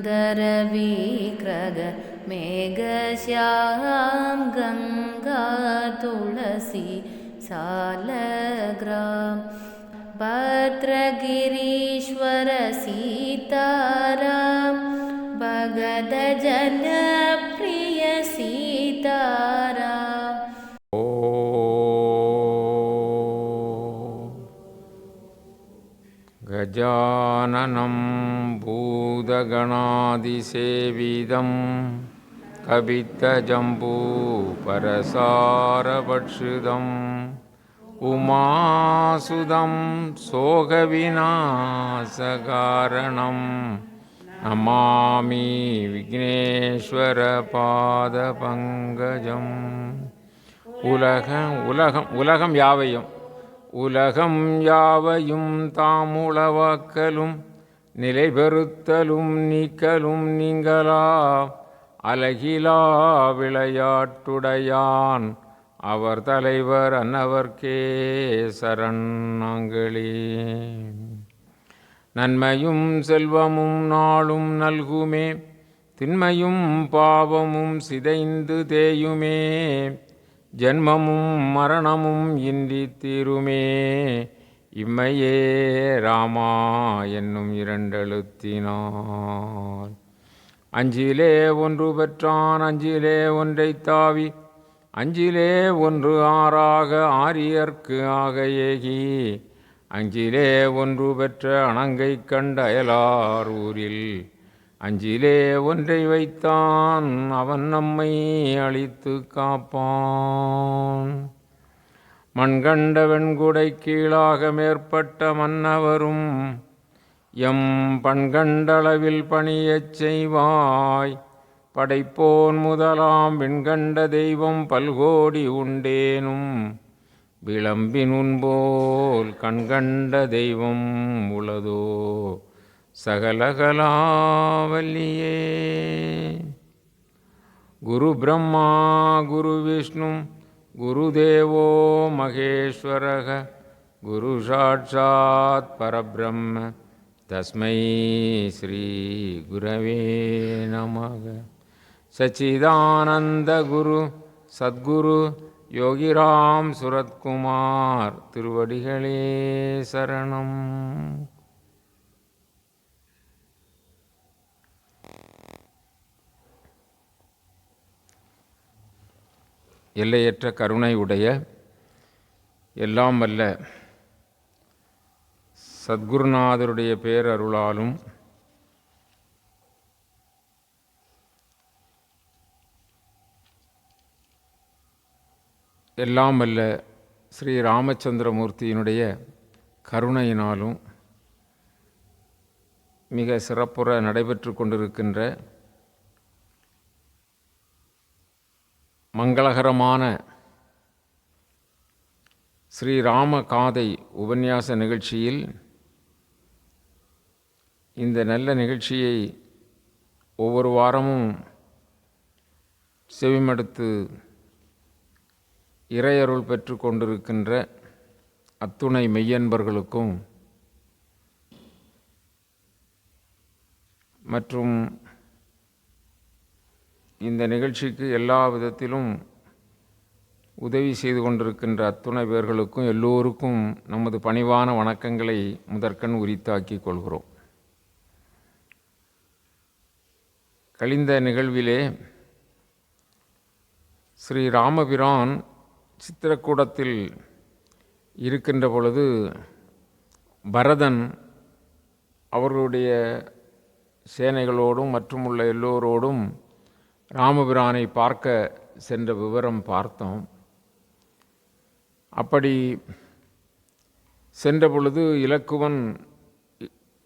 मन्दरविग्रह मेघश्याम गंगा तुलसी सालग्राम भद्रगिरीश्वर सीताराम भगत जन प्रिय सीताराम। गजाननं भूतगणादिसेवितं कपित्थजम्बूफलसारभक्षितम् उमासुतं शोकविनाशकारणं नमामि विघ्नेश्वरपादपङ्कजम्। உலகம் யாவையும் தாமுளவாக்கலும் நிலைபெறுத்தலும் நீக்கலும் நீங்களா அலகிலா விளையாட்டுடையான் அவர் தலைவர் அன்னவர்க்கே சரணாங்களே. நன்மையும் செல்வமும் நாளும் நல்குமே, திண்மையும் பாவமும் சிதைந்து தேயுமே, ஜன்மமும் மரணமும் இன்றி தீருமே, இம்மையே ராமா என்னும் இரண்டெழுத்தினார். அஞ்சிலே ஒன்று பெற்றான் அஞ்சிலே ஒன்றை தாவி, அஞ்சிலே ஒன்று ஆறாக ஆரியர்க்கு ஆக ஏகி, அஞ்சிலே ஒன்று பெற்ற அணங்கை கண்ட அயலார் ஊரில், அஞ்சிலே ஒன்றை வைத்தான் அவன் நம்மை அழித்து காப்பான். மண்கண்ட வெண்குடை கீழாக மேற்பட்ட மன்னவரும் எம் பண்கண்டளவில் பணியச் செய்வாய். படைப்போன் முதலாம் விண்கண்ட தெய்வம் பல்கோடி உண்டேனும், விளம்பின் உன்போல் கண்கண்ட தெய்வம் உளதோ சகலகலாவல்லியே. குரு பிரம்மா குரு விஷ்ணு குருதேவோ மகேஸ்வரக குரு சாட்சாத் பரபிரம்ம தஸ்மை ஸ்ரீ குரவே நமக. சச்சிதானந்த குரு சத்குரு யோகிராம் சுரத்குமார் திருவடிகளே சரணம். எல்லையற்ற கருணை உடைய எல்லாம் வல்ல சத்குருநாதருடைய பேரருளாலும் எல்லாம் வல்ல ஸ்ரீ ராமச்சந்திரமூர்த்தியினுடைய கருணையினாலும் மிக சிறப்புற நடைபெற்று கொண்டிருக்கின்ற மங்களகரமான ஸ்ரீராம காதை உபன்யாச நிகழ்ச்சியில் இந்த நல்ல நிகழ்ச்சியை ஒவ்வொரு வாரமும் செவிமடுத்து இறையருள் பெற்று கொண்டிருக்கின்ற அத்துணை மெய்யன்பர்களுக்கும் மற்றும் இந்த நிகழ்ச்சிக்கு எல்லா விதத்திலும் உதவி செய்து கொண்டிருக்கின்ற அத்துணை பேர்களுக்கும் எல்லோருக்கும் நமது பணிவான வணக்கங்களை முதற்கண் உரித்தாக்கிக் கொள்கிறோம். கழிந்த நிகழ்விலே ஸ்ரீ ராமபிரான் சித்திரக்கூடத்தில் இருக்கின்ற பொழுது பரதன் அவர்களுடைய சேனைகளோடும் மற்றும் உள்ள எல்லோரோடும் ராமபிரானை பார்க்க சென்ற விவரம் பார்த்தோம். அப்படி சென்ற பொழுது இலக்குவன்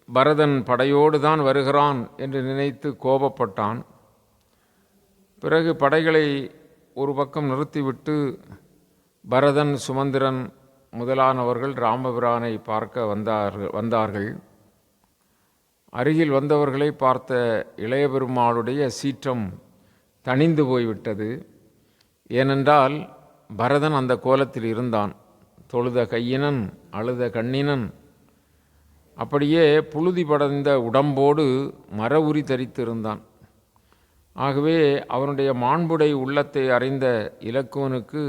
பரதன் படையோடு தான் வருகிறான் என்று நினைத்து கோபப்பட்டான். பிறகு படைகளை ஒரு பக்கம் நிறுத்திவிட்டு பரதன் சுமந்திரன் முதலானவர்கள் ராமபிரானை பார்க்க வந்தார்கள். அருகில் வந்தவர்களை பார்த்த இளைய பெருமாளுடைய சீற்றம் தணிந்து போய்விட்டது. ஏனென்றால் பரதன் அந்த கோலத்தில் இருந்தான். தொழுத கையினன் அழுத கண்ணினன் அப்படியே புழுதி படர்ந்த உடம்போடு மர உரி தரித்திருந்தான். ஆகவே அவனுடைய மாண்புடை உள்ளத்தை அறிந்த இலக்குவனுக்கு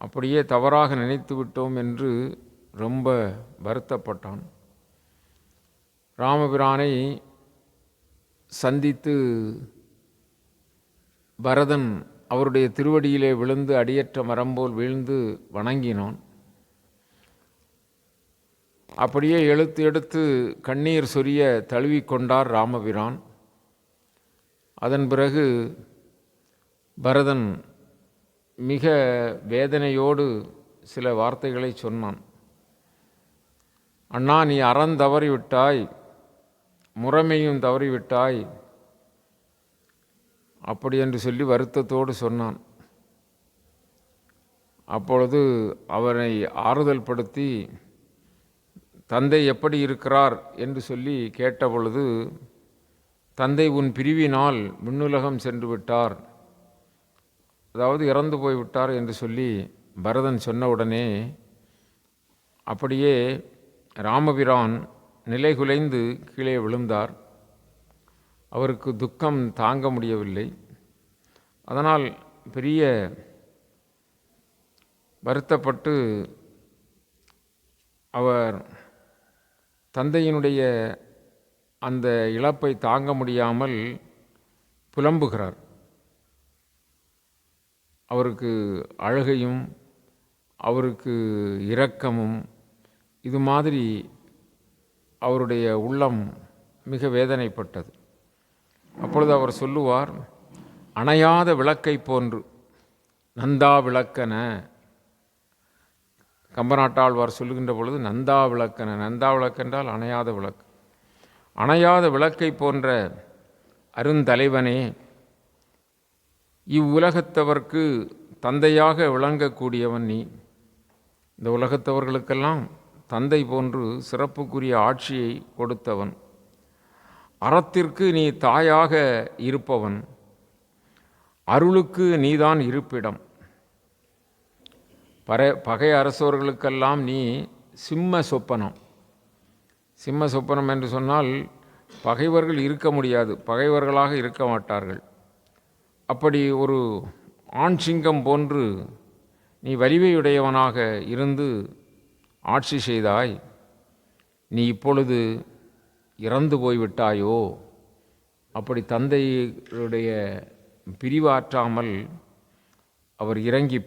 அப்படியே தவறாக நினைத்து விட்டோம் என்று ரொம்ப வருத்தப்பட்டான். ராமபிரானை சந்தித்து பரதன் அவருடைய திருவடியிலே விழுந்து அடியற்ற மரம்போல் வீழ்ந்து வணங்கினான். அப்படியே எடுத்து எடுத்து கண்ணீர் சொரிய தழுவிக்கொண்டார் ராமபிரான். அதன் பிறகு பரதன் மிக வேதனையோடு சில வார்த்தைகளை சொன்னான். அண்ணா, நீ அறம் தவறிவிட்டாய், முறைமையும் தவறிவிட்டாய், அப்படி என்று சொல்லி வருத்தத்தோடு சொன்னான். அப்பொழுது அவரை ஆறுதல் படுத்தி தந்தை எப்படி இருக்கிறார் என்று சொல்லி கேட்டபொழுது, தந்தை உன் பிரிவினால் விண்ணுலகம் சென்று விட்டார், அதாவது இறந்து போய்விட்டார் என்று சொல்லி பரதன் சொன்னவுடனே அப்படியே ராமபிரான் நிலைகுலைந்து கீழே விழுந்தார். அவருக்கு துக்கம் தாங்க முடியவில்லை. அதனால் பெரிய வருத்தப்பட்டு அவர் தந்தையினுடைய அந்த இழப்பை தாங்க முடியாமல் புலம்புகிறார். அவருக்கு அழுகையும் அவருக்கு இரக்கமும் இது மாதிரி அவருடைய உள்ளம் மிக வேதனைப்பட்டது. அப்பொழுது அவர் சொல்லுவார், அணையாத விளக்கை போன்று நந்தா விளக்கன. கம்பநாட்டாழ்வார் சொல்லுகின்ற பொழுது நந்தா விளக்கன, நந்தா விளக்கென்றால் அணையாத விளக்கு. அணையாத விளக்கை போன்ற அருந்தலைவனே, இவ்வுலகத்தவர்க்கு தந்தையாக விளங்கக்கூடியவன் நீ. இந்த உலகத்தவர்களுக்கெல்லாம் தந்தை போன்று சிறப்புக்குரிய ஆட்சியை கொடுத்தவன். அறத்திற்கு நீ தாயாக இருப்பவன். அருளுக்கு நீதான் இருப்பிடம். பகை அரசர்களுக்கெல்லாம் நீ சிம்ம சொப்பனம். சிம்ம சொப்பனம் என்று சொன்னால் பகைவர்கள் இருக்க முடியாது, பகைவர்களாக இருக்க மாட்டார்கள். அப்படி ஒரு ஆண் சிங்கம் போன்று நீ வலிமையுடையவனாக இருந்து ஆட்சி செய்தாய். நீ இப்பொழுது இறந்து போய்விட்டாயோ? அப்படி தந்தையுடைய பிரிவாற்றாமல் அவர் இறங்கி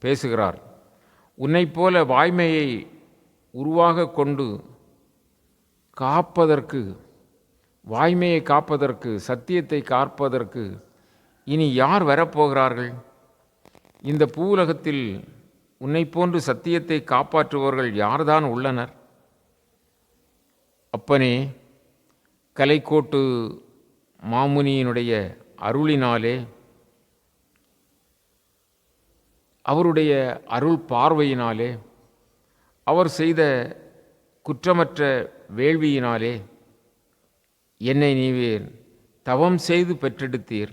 பேசுகிறார். உன்னைப் போல வாய்மையை உருவாக கொண்டு காப்பதற்கு, வாய்மையை காப்பதற்கு, சத்தியத்தை காப்பதற்கு இனி யார் வரப்போகிறார்கள்? இந்த பூவுலகத்தில் உன்னை போன்று சத்தியத்தை காப்பாற்றுபவர்கள் யார்தான் உள்ளனர்? அப்பனே, கலைக்கோட்டு மாமுனியினுடைய அருளினாலே, அவருடைய அருள் பார்வையினாலே, அவர் செய்த குற்றமற்ற வேள்வியினாலே என்னை நீவேர் தவம் செய்து பெற்றெடுத்தீர்.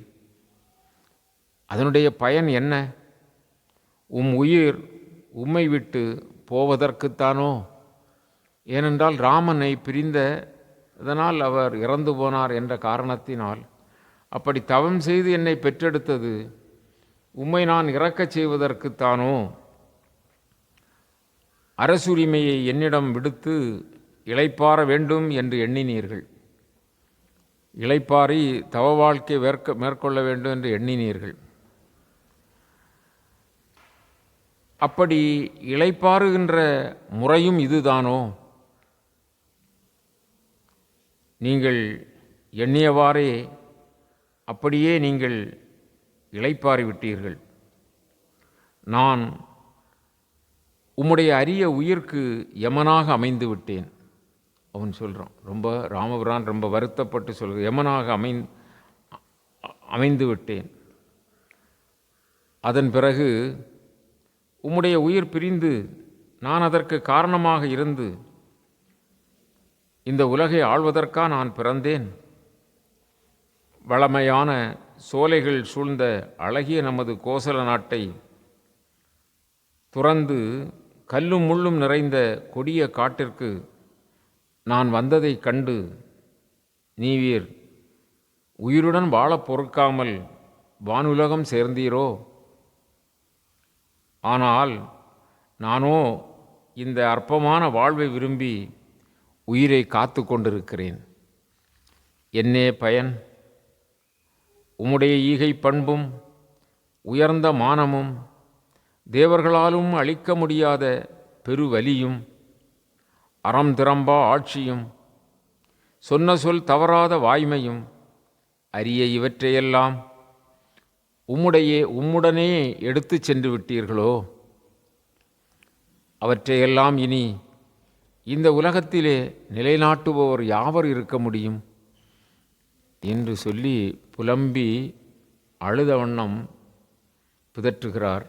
அதனுடைய பயன் என்ன? உம் உயிர் உம்மை விட்டு போவதற்குத்தானோ? ஏனென்றால் ராமனை பிரிந்ததனால் அவர் இறந்து போனார் என்ற காரணத்தினால். அப்படி தவம் செய்து என்னை பெற்றெடுத்தது உம்மை நான் இறக்கச் செய்வதற்குத்தானோ? அரசுரிமையை என்னிடம் விடுத்து இளைப்பாற வேண்டும் என்று எண்ணினீர்கள். இளைப்பாறி தவ வாழ்க்கை மேற்கொள்ள வேண்டும் என்று எண்ணினீர்கள். அப்படி இளைப்பாறுகின்ற முறையும் இதுதானோ? நீங்கள் எண்ணியவாறே அப்படியே நீங்கள் இளைப்பாறிவிட்டீர்கள். நான் உம்முடைய அரிய உயிர்க்கு யமனாக அமைந்து விட்டேன். அவன் சொல்கிறான், ராமபிரான் ரொம்ப வருத்தப்பட்டு சொல்கிறான், யமனாக அமைந்து விட்டேன். அதன் பிறகு உம்முடைய உயிர் பிரிந்து நான் அதற்கு காரணமாக இருந்து இந்த உலகை ஆள்வதற்கா நான் பிறந்தேன்? வளமையான சோலைகள் சூழ்ந்த அழகிய நமது கோசல நாட்டை துறந்து கல்லும் முள்ளும் நிறைந்த கொடிய காட்டிற்கு நான் வந்ததைக் கண்டு நீவீர் உயிருடன் வாழப் பொறுக்காமல் வானுலகம் சேர்ந்தீரோ? ஆனால் நானோ இந்த அற்பமான வாழ்வை விரும்பி உயிரை காத்து கொண்டிருக்கிறேன். என்னே பயன்? உம்முடைய ஈகை பண்பும் உயர்ந்த மானமும் தேவர்களாலும் அழிக்க முடியாத பெருவலியும் அறம் திறம்பா ஆட்சியும் சொன்ன சொல் தவறாத வாய்மையும் அரிய இவற்றையெல்லாம் உம்முடனே எடுத்து சென்று விட்டீர்களோ? அவற்றையெல்லாம் இனி இந்த உலகத்திலே நிலைநாட்டுபவர் யாவர் இருக்க முடியும் என்று சொல்லி புலம்பி அழுத வண்ணம் பிதற்றுகிறார்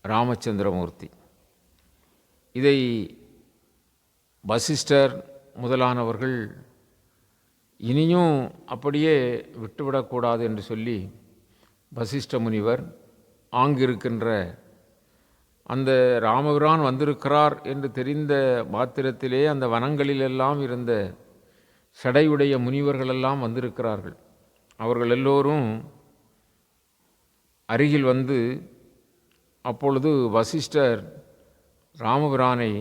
ராமச்சந்திரமூர்த்தி. இதை வசிஷ்டர் முதலானவர்கள் இனியும் அப்படியே விட்டுவிடக்கூடாது என்று சொல்லி வசிஷ்ட முனிவர் ஆங்கிருக்கின்ற அந்த ராமபிரான் வந்திருக்கிறார் என்று தெரிந்த மாத்திரத்திலே அந்த வனங்களிலெல்லாம் இருந்த சடையுடைய முனிவர்களெல்லாம் வந்திருக்கிறார்கள். அவர்கள் எல்லோரும் அருகில் வந்து அப்பொழுது வசிஷ்டர் ராமபிரானை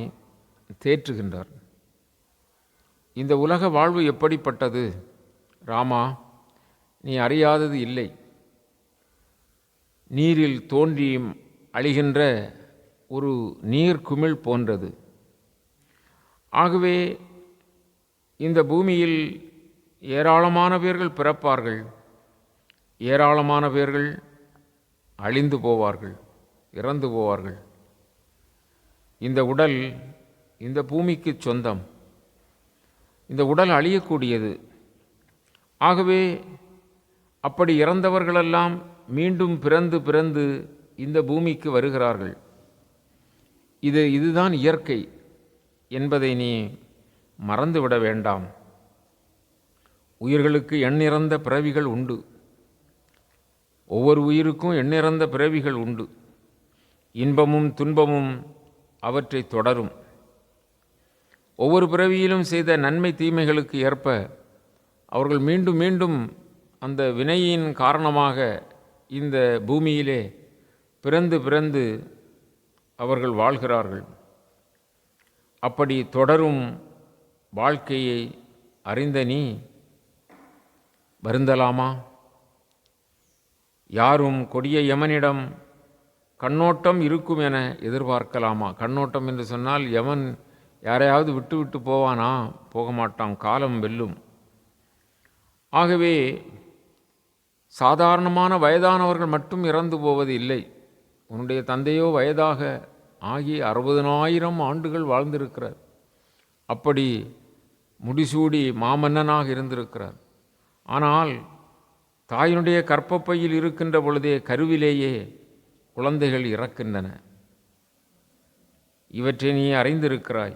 தேற்றுகின்றார். இந்த உலக வாழ்வு எப்படிப்பட்டது ராமா? நீ அறியாதது இல்லை. நீரில் தோன்றி அழிகின்ற ஒரு நீர்க்குமிழ் போன்றது. ஆகவே இந்த பூமியில் ஏராளமான பேர்கள் பிறப்பார்கள், ஏராளமான பேர்கள் அழிந்து போவார்கள், இறந்து போவார்கள். இந்த உடல் இந்த பூமிக்கு சொந்தம். இந்த உடல் அழியக்கூடியது. ஆகவே அப்படி இறந்தவர்களெல்லாம் மீண்டும் பிறந்து பிறந்து இந்த பூமிக்கு வருகிறார்கள். இதுதான் இயற்கை என்பதை நீ மறந்துவிட வேண்டாம். உயிர்களுக்கு எண்ணிறந்த பிறவிகள் உண்டு. ஒவ்வொரு உயிருக்கும் எண்ணிறந்த பிறவிகள் உண்டு. இன்பமும் துன்பமும் அவற்றை தொடரும். ஒவ்வொரு பிறவியிலும் செய்த நன்மை தீமைகளுக்கு ஏற்ப அவர்கள் மீண்டும் மீண்டும் அந்த வினையின் காரணமாக இந்த பூமியிலே பிறந்து பிறந்து அவர்கள் வாழ்கிறார்கள். அப்படி தொடரும் வாழ்க்கையை அறிந்த நீ வருந்தலாமா? யாரும் கொடிய யமனிடம் கண்ணோட்டம் இருக்கும் என எதிர்பார்க்கலாமா? கண்ணோட்டம் என்று சொன்னால் யமன் யாரையாவது விட்டு விட்டு போவானா? போக மாட்டான். காலம் வெல்லும். ஆகவே சாதாரணமான வயதானவர்கள் மட்டும் இறந்து போவது இல்லை. உன்னுடைய தந்தையோ வயதாக ஆகி 60,000 ஆண்டுகள் வாழ்ந்திருக்கிறார். அப்படி முடிசூடி மாமன்னனாக இருந்திருக்கிறார். ஆனால் தாயினுடைய கர்ப்பப்பையில் இருக்கின்ற பொழுதே கருவிலேயே குழந்தைகள் இறக்கின்றன. இவற்றை நீ அறிந்திருக்கிறாய்.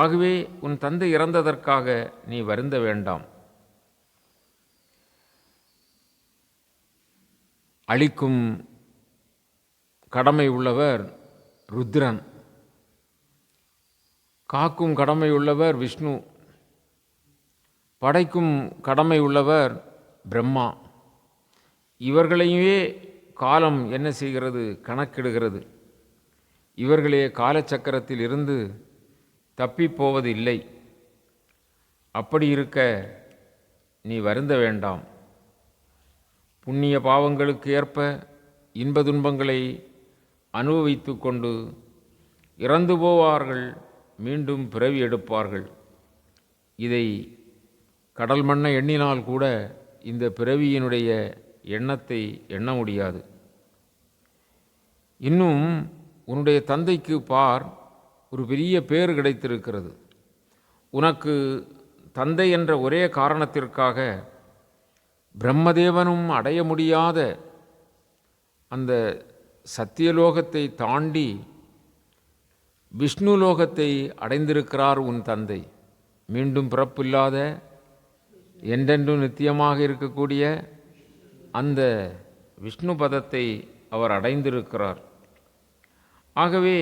ஆகவே உன் தந்தை இறந்ததற்காக நீ வருந்த வேண்டாம். அழிக்கும் கடமை உள்ளவர் ருத்ரன், காக்கும் கடமை உள்ளவர் விஷ்ணு, படைக்கும் கடமை உள்ளவர் பிரம்மா. இவர்களையே காலம் என்ன செய்கிறது? கணக்கிடுகிறது. இவர்களே காலச்சக்கரத்தில் இருந்து தப்பிப்போவது இல்லை. அப்படி இருக்க நீ வருந்த வேண்டாம். புண்ணிய பாவங்களுக்கு ஏற்ப இன்ப துன்பங்களை அனுபவித்து கொண்டு இறந்து போவார்கள், மீண்டும் பிறவி எடுப்பார்கள். இதை கடல் மண்ணை எண்ணினால் கூட இந்த பிறவியினுடைய எண்ணத்தை எண்ண முடியாது. இன்னும் உன்னுடைய தந்தைக்கு பார், ஒரு பெரிய பேர் கிடைத்திருக்கிறது. உனக்கு தந்தை என்ற ஒரே காரணத்திற்காக பிரம்மதேவனும் அடைய முடியாத அந்த சத்தியலோகத்தை தாண்டி விஷ்ணு லோகத்தை அடைந்திருக்கிறார் உன் தந்தை. மீண்டும் பிறப்பில்லாத என்றென்றும் நித்தியமாக இருக்கக்கூடிய அந்த விஷ்ணு பதத்தை அவர் அடைந்திருக்கிறார். ஆகவே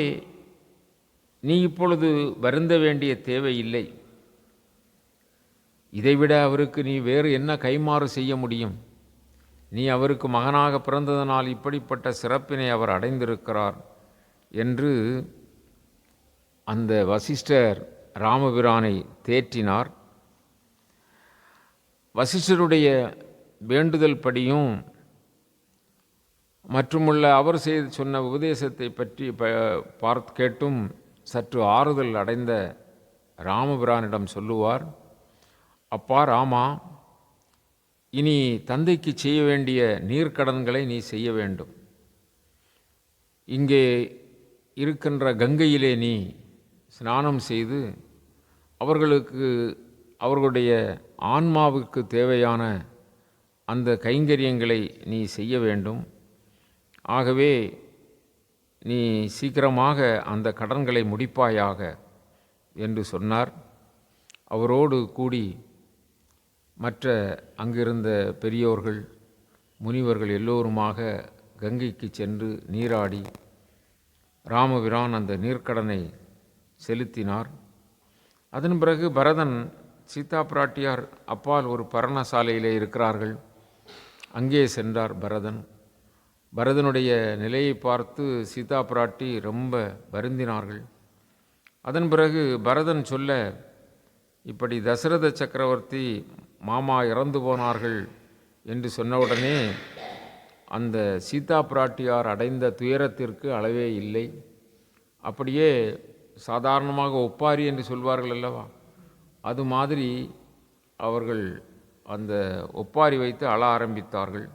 நீ இப்பொழுது வருந்த வேண்டிய தேவையில்லை. இதைவிட அவருக்கு நீ வேறு என்ன கைமாறு செய்ய முடியும்? நீ அவருக்கு மகனாக பிறந்ததனால் இப்படிப்பட்ட சிறப்பினை அவர் அடைந்திருக்கிறார் என்று அந்த வசிஷ்டர் ராமபிரானை தேற்றினார். வசிஷ்டருடைய வேண்டுதல் படியும் மற்றுமுள்ள அவர் செய்து சொன்ன உபதேசத்தை பற்றி பார்த்து கேட்டும் சற்று ஆறுதல் அடைந்த ராமபிரானிடம் சொல்லுவார், அப்பா ராமா, இனி தந்தைக்கு செய்ய வேண்டிய நீர்க்கடன்களை நீ செய்ய வேண்டும். இங்கே இருக்கின்ற கங்கையிலே நீ ஸ்நானம் செய்து அவர்களுடைய ஆன்மாவுக்கு தேவையான அந்த கைங்கரியங்களை நீ செய்ய வேண்டும். ஆகவே நீ சீக்கிரமாக அந்த கடன்களை முடிப்பாயாக என்று சொன்னார். அவரோடு கூடி மற்ற அங்கிருந்த பெரியோர்கள் முனிவர்கள் எல்லோருமாக கங்கைக்கு சென்று நீராடி ராமபிரான் அந்த நீர்க்கடனை செலுத்தினார். அதன் பிறகு பரதன் சீதா பிராட்டியார் அப்பால் ஒரு பர்ணசாலையிலே இருக்கிறார்கள், அங்கே சென்றார் பரதனுடைய நிலையை பார்த்து சீதா பிராட்டி ரொம்ப வருந்தினார்கள். அதன் பிறகு பரதன் சொல்ல, இப்படி தசரத சக்கரவர்த்தி மாமா இறந்து போனார்கள் என்று சொன்னவுடனே அந்த சீதா பிராட்டியார் அடைந்த துயரத்திற்கு அளவே இல்லை. அப்படியே சாதாரணமாக ஒப்பாரி என்று சொல்வார்கள் அல்லவா, அது மாதிரி அவர்கள் அந்த ஒப்பாரி வைத்து அழ ஆரம்பித்தார்கள்.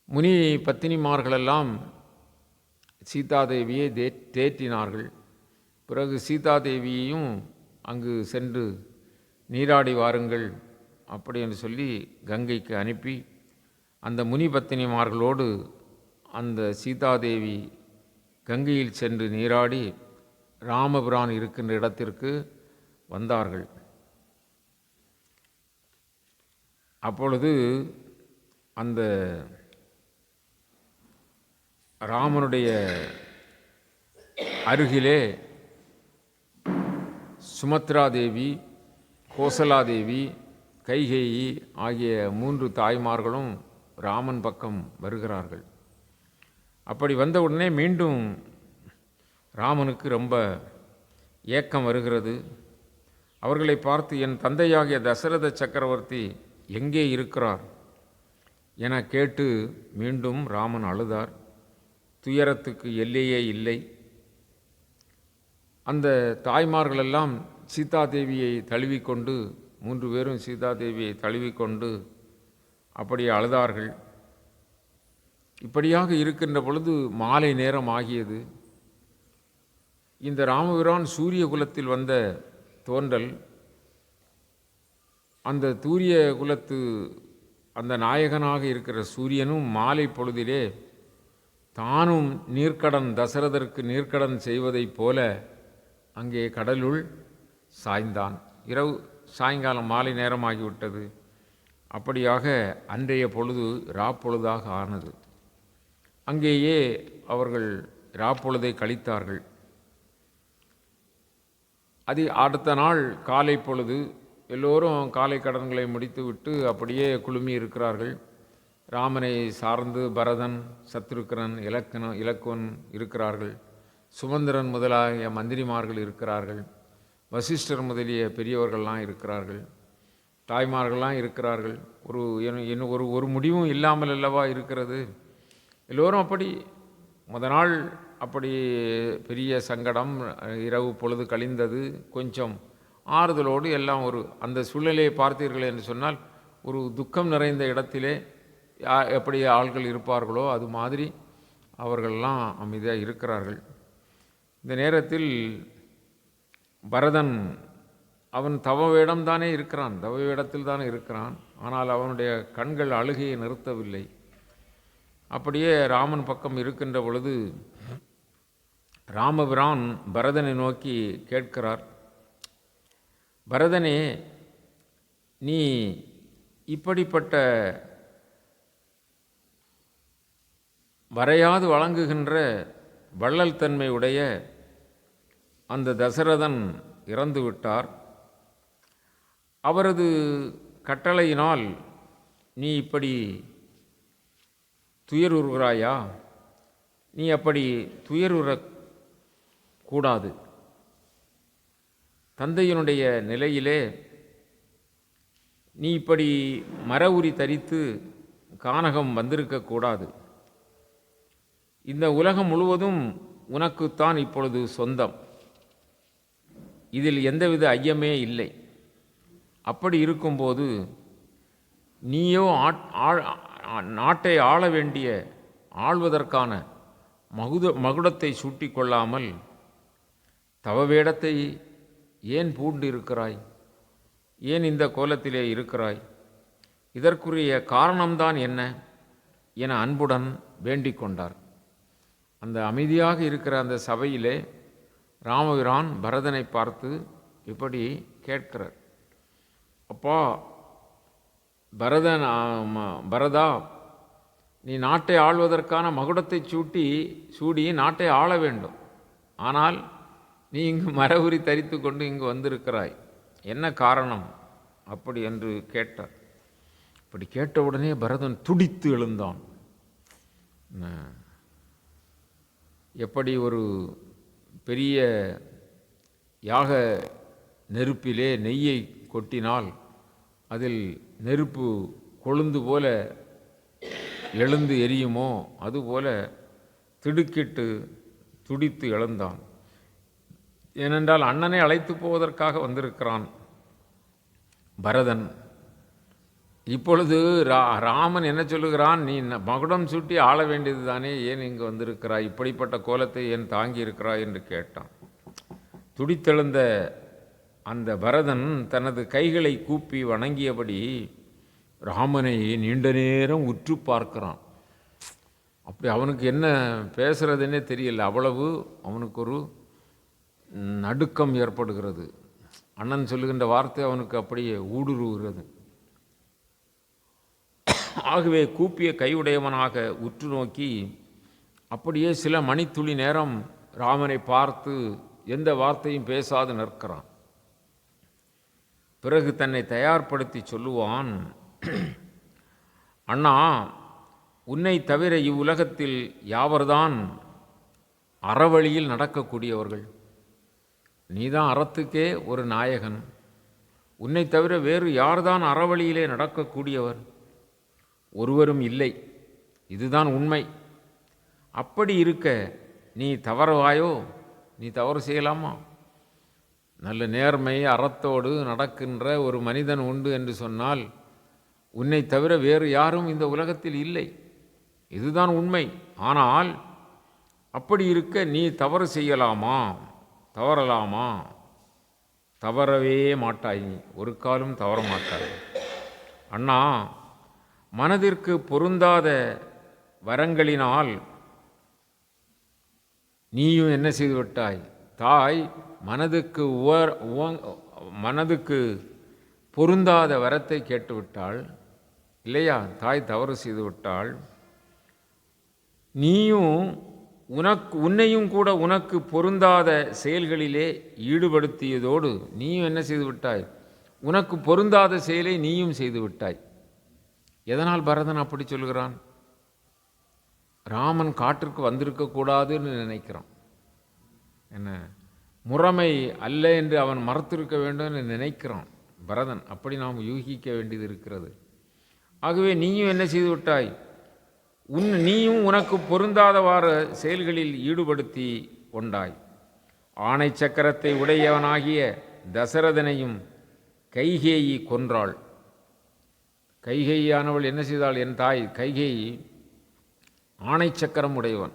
முனி பத்தினிமார்களெல்லாம் சீதாதேவியை தேற்றினார்கள். பிறகு சீதாதேவியையும் அங்கு சென்று நீராடி வாருங்கள் அப்படி என்று சொல்லி கங்கைக்கு அனுப்பி அந்த முனி பத்தினிமார்களோடு அந்த சீதாதேவி கங்கையில் சென்று நீராடி ராமபிரான் இருக்கின்ற இடத்திற்கு வந்தார்கள். அப்பொழுது அந்த ராமனுடைய அருகிலே சுமத்ராதேவி, கோசலாதேவி, கைகேயி ஆகிய 3 தாய்மார்களும் ராமன் பக்கம் வருகிறார்கள். அப்படி வந்தவுடனே மீண்டும் ராமனுக்கு ரொம்ப ஏக்கம் வருகிறது. அவர்களை பார்த்து, என் தந்தையாகிய தசரத சக்கரவர்த்தி எங்கே இருக்கிறார் என கேட்டு மீண்டும் ராமன் அழுதார். துயரத்துக்கு எல்லையே இல்லை. அந்த தாய்மார்களெல்லாம் சீதாதேவியை தழுவிக்கொண்டு 3 பேரும் சீதாதேவியை தழுவிக்கொண்டு அப்படியே அழுதார்கள். இப்படியாக இருக்கின்ற பொழுது மாலை நேரம் ஆகியது. இந்த ராமபிரான் சூரிய குலத்தில் வந்த தோன்றல். அந்த சூரிய குலத்து அந்த நாயகனாக இருக்கிற சூரியனும் மாலை பொழுதிலே தானும் தசரதற்கு நீர்க்கடன் செய்வதைப் போல அங்கே கடலுள் சாய்ந்தான். சாயங்காலம் மாலை நேரமாகிவிட்டது. அப்படியாக அன்றைய பொழுது ராப்பொழுதாக ஆனது. அங்கேயே அவர்கள் ராப்பொழுதை கழித்தார்கள். அடுத்த நாள் காலை பொழுது எல்லோரும் காலை கடன்களை முடித்துவிட்டு அப்படியே குழுமி இருக்கிறார்கள். ராமனை சார்ந்து பரதன், சத்ருக்கனன், இலக்குவன் இருக்கிறார்கள். சுமந்திரன் முதலாகிய மந்திரிமார்கள் இருக்கிறார்கள். வசிஷ்டர் முதலிய பெரியவர்கள்லாம் இருக்கிறார்கள். தாய்மார்கள்லாம் இருக்கிறார்கள். ஒரு முடிவும் இல்லாமல் அல்லவா இருக்கிறது. எல்லோரும் அப்படி நாள் அப்படி பெரிய சங்கடம். இரவு பொழுது கழிந்தது. கொஞ்சம் ஆறுதலோடு எல்லாம் அந்த சூழ்நிலையை பார்த்தீர்கள் என்று சொன்னால் ஒரு துக்கம் நிறைந்த இடத்திலே எப்படி ஆள்கள் இருப்பார்களோ அது மாதிரி அவர்கள்லாம் அமைதியாக இருக்கிறார்கள். இந்த நேரத்தில் பரதன் அவன் தவ வேடம்தானே இருக்கிறான், தவ வேடத்தில் தானே இருக்கிறான். ஆனால் அவனுடைய கண்கள் அழுகையை நிறுத்தவில்லை. அப்படியே ராமன் பக்கம் இருக்கின்ற பொழுது ராமபிரான் பரதனை நோக்கி கேட்கிறார், பரதனே, நீ இப்படிப்பட்ட வரையாது வழங்குகின்ற வள்ளல் தன்மை உடைய அந்த தசரதன் இறந்து விட்டார். அவரது கட்டளையினால் நீ இப்படி துயருறாயா? நீ அப்படி துயருறக்கூடாது. தந்தையினுடைய நிலையிலே நீ இப்படி மர உரி தரித்து கானகம் வந்திருக்கக்கூடாது. இந்த உலகம் முழுவதும் உனக்குத்தான் இப்பொழுது சொந்தம். இதில் எந்தவித ஐயமே இல்லை. அப்படி இருக்கும்போது நீயோ நாட்டை ஆள வேண்டிய ஆள்வதற்கான மகுடத்தை சூட்டிக்கொள்ளாமல் தவவேடத்தை ஏன் பூண்டு இருக்கிறாய்? ஏன் இந்த கோலத்திலே இருக்கிறாய்? இதற்குரிய காரணம்தான் என்ன என அன்புடன் வேண்டிக் கொண்டார். அந்த அமைதியாக இருக்கிற அந்த சபையிலே ராமபிரான் பரதனை பார்த்து இப்படி கேட்கிறார். அப்பா பரதா, நீ நாட்டை ஆள்வதற்கான மகுடத்தை சூடி நாட்டை ஆள வேண்டும். ஆனால் நீ இங்கு மர உரி தரித்து கொண்டு இங்கு வந்திருக்கிறாய், என்ன காரணம் அப்படி என்று கேட்டார். அப்படி கேட்டவுடனே பரதன் துடித்து எழுந்தான். எப்படி ஒரு பெரிய யாக நெருப்பிலே நெய்யை கொட்டினால் அதில் நெருப்பு கொழுந்து போல எழுந்து எரியுமோ அதுபோல திடுக்கிட்டு துடித்து எழுந்தான். ஏனென்றால் அண்ணனை அழைத்து போவதற்காக வந்திருக்கிறான் பரதன். இப்பொழுது ராமன் என்ன சொல்லுகிறான்? நீ மகுடம் சூட்டி ஆள வேண்டியது தானே, ஏன் இங்கு வந்திருக்கிறாய்? இப்படிப்பட்ட கோலத்தை ஏன் தாங்கி இருக்கிறாய் என்று கேட்டான். துடித்தெழுந்த அந்த பரதன் தனது கைகளை கூப்பி வணங்கியபடி ராமனை நீண்ட நேரம் உற்று பார்க்கிறான். அப்படி அவனுக்கு என்ன பேசுறதுன்னே தெரியல. அவ்வளவு அவனுக்கு ஒரு நடுக்கம் ஏற்படுகிறது. அண்ணன் சொல்லுகின்ற வார்த்தை அவனுக்கு அப்படியே ஊடுருவுகிறது. ஆகவே கூப்பிய கையுடையவனாக உற்று நோக்கி அப்படியே சில மணித்துளி நேரம் ராமனை பார்த்து எந்த வார்த்தையும் பேசாது நிற்கிறான். பிறகு தன்னை தயார்படுத்தி சொல்லுவான், அண்ணா, உன்னை தவிர இவ்வுலகத்தில் யாவர்தான் அறவழியில் நடக்கக்கூடியவர்கள்? நீதான் அறத்துக்கே ஒரு நாயகன். உன்னை தவிர வேறு யார்தான் அறவழியிலே நடக்கக்கூடியவர்? ஒருவரும் இல்லை. இதுதான் உண்மை. அப்படி இருக்க நீ தவறுவாயோ? நீ தவறு செய்யலாமா? நல்ல நேர்மை அறத்தோடு நடக்கின்ற ஒரு மனிதன் உண்டு என்று சொன்னால் உன்னை தவிர வேறு யாரும் இந்த உலகத்தில் இல்லை. இதுதான் உண்மை. ஆனால் அப்படி இருக்க நீ தவறு செய்யலாமா? தவறலாமா? தவறவே மாட்டாய். ஒரு காலம் தவற மாட்டாய். அண்ணா, மனதிற்கு பொருந்தாத வரங்களினால் நீயும் என்ன செய்து விட்டாய்? தாய் மனதுக்கு பொருந்தாத வரத்தை கேட்டுவிட்டாள் இல்லையா? தாய் தவறு செய்து விட்டாள். நீயும் உன்னையும் கூட உனக்கு பொருந்தாத செயல்களிலே ஈடுபடுத்தியதோடு நீயும் என்ன செய்து விட்டாய்? உனக்கு பொருந்தாத செயலை நீயும் செய்து விட்டாய். எதனால் பரதன் அப்படி சொல்கிறான்? ராமன் காட்டிற்கு வந்திருக்கக்கூடாதுன்னு நினைக்கிறான். என்ன முறைமை அல்ல என்று அவன் மறுத்திருக்க வேண்டும் என்று நினைக்கிறான் பரதன். அப்படி நாம் யூகிக்க வேண்டியது இருக்கிறது. ஆகவே நீயும் என்ன செய்து விட்டாய்? நீயும் உனக்கு பொருந்தாதவாறு செயல்களில் ஈடுபடுத்தி கொண்டாய். ஆணை சக்கரத்தை உடையவனாகிய தசரதனையும் கைகேயி கொன்றாள். கைகேயியானவள் என்ன செய்தாள்? என் தாய் கைகேயி ஆணை சக்கரம் உடையவன்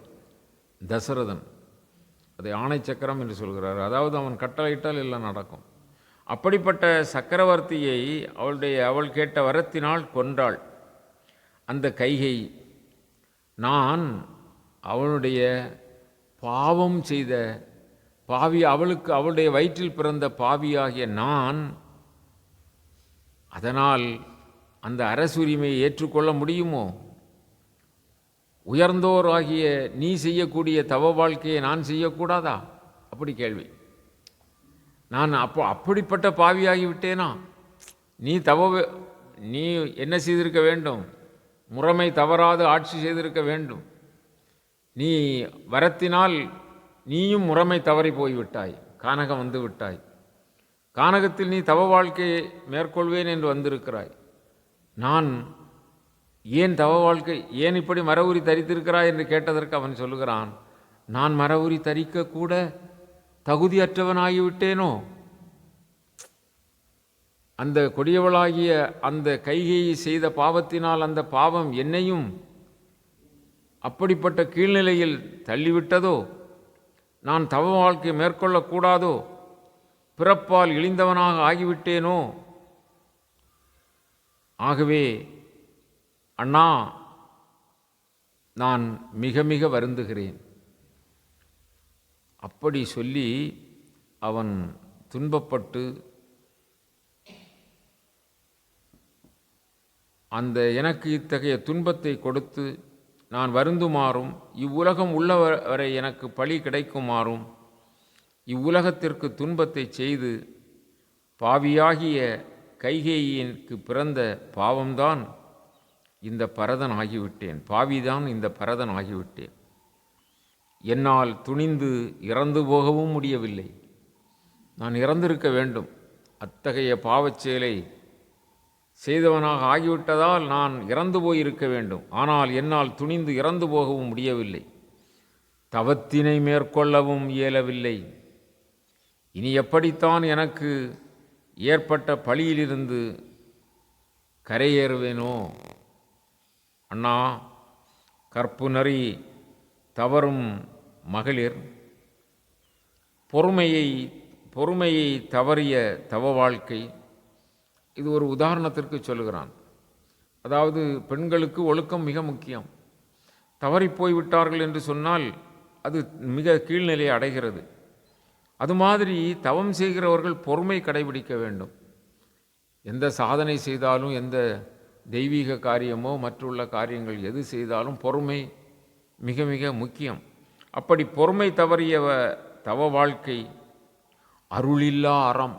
தசரதன். அதை ஆணை சக்கரம் என்று சொல்கிறார். அதாவது அவன் கட்டளையிட்டால் எல்லாம் நடக்கும். அப்படிப்பட்ட சக்கரவர்த்தியை அவள் கேட்ட வரத்தினால் கொன்றாள் அந்த கைகை. நான் அவளுடைய பாவம் செய்த பாவி, அவளுடைய வயிற்றில் பிறந்த பாவியாகிய நான், அதனால் அந்த அரசுரிமையை ஏற்றுக்கொள்ள முடியுமோ? உயர்ந்தோர் ஆகிய நீ செய்யக்கூடிய தவ வாழ்க்கையை நான் செய்யக்கூடாதா? அப்படி கேள்வி. நான் அப்படிப்பட்ட பாவியாகி விட்டேனா? நீ என்ன செய்திருக்க வேண்டும்? முறைமை தவறாது ஆட்சி செய்திருக்க வேண்டும். நீ வரத்தினால் நீயும் முறைமை தவறி போய்விட்டாய். கானகம் வந்து விட்டாய். கானகத்தில் நீ தவ வாழ்க்கையை மேற்கொள்வேன் என்று வந்திருக்கிறாய். நான் ஏன் தவ வாழ்க்கை, ஏன் இப்படி மரவுரி தரித்திருக்கிறாய் என்று கேட்டதற்கு அவன் சொல்லுகிறான், நான் மரவுரி தரிக்க கூட தகுதியற்றவனாகிவிட்டேனோ? அந்த கொடியவளாகிய அந்த கைகையை செய்த பாவத்தினால் அந்த பாவம் என்னையும் அப்படிப்பட்ட கீழ்நிலையில் தள்ளிவிட்டதோ? நான் தவ வாழ்க்கை மேற்கொள்ளக்கூடாதோ? பிறப்பால் இழிந்தவனாக ஆகிவிட்டேனோ? ஆகவே அண்ணா, நான் மிக மிக வருந்துகிறேன். அப்படி சொல்லி அவன் துன்பப்பட்டு அந்த எனக்கு இத்தகைய துன்பத்தை கொடுத்து நான் வருந்துமாறும், இவ்வுலகம் உள்ளவரை எனக்கு பழி கிடைக்குமாறும், இவ்வுலகத்திற்கு துன்பத்தை செய்து பாவியாகிய கைகேயிக்கு பிறந்த பாவம்தான் இந்த பரதன் ஆகிவிட்டேன். பாவிதான் இந்த பரதன் ஆகிவிட்டேன். என்னால் துணிந்து இறந்து போகவும் முடியவில்லை. நான் இறந்திருக்க வேண்டும். அத்தகைய பாவச் செயலை செய்தவனாக ஆகிவிட்டதால் நான் இறந்து போயிருக்க வேண்டும். ஆனால் என்னால் துணிந்து இறந்து போகவும் முடியவில்லை. தவத்தினை மேற்கொள்ளவும் இயலவில்லை. இனி எப்படித்தான் எனக்கு ஏற்பட்ட பழியிலிருந்து கரையேறுவேனோ? அண்ணா, கற்பு நெறி தவறும் மகளிர், பொறுமையை தவறிய தவ வாழ்க்கை, இது ஒரு உதாரணத்திற்கு சொல்லுகிறான். அதாவது பெண்களுக்கு ஒழுக்கம் மிக முக்கியம். தவறிப்போய்விட்டார்கள் என்று சொன்னால் அது மிக கீழ்நிலையை அடைகிறது. அது மாதிரி தவம் செய்கிறவர்கள் பொறுமை கடைபிடிக்க வேண்டும். எந்த சாதனை செய்தாலும், எந்த தெய்வீக காரியமோ மற்றுள்ள காரியங்கள் எது செய்தாலும் பொறுமை மிக மிக முக்கியம். அப்படி பொறுமை தவறிய தவ வாழ்க்கை அருளில்லா அறம்.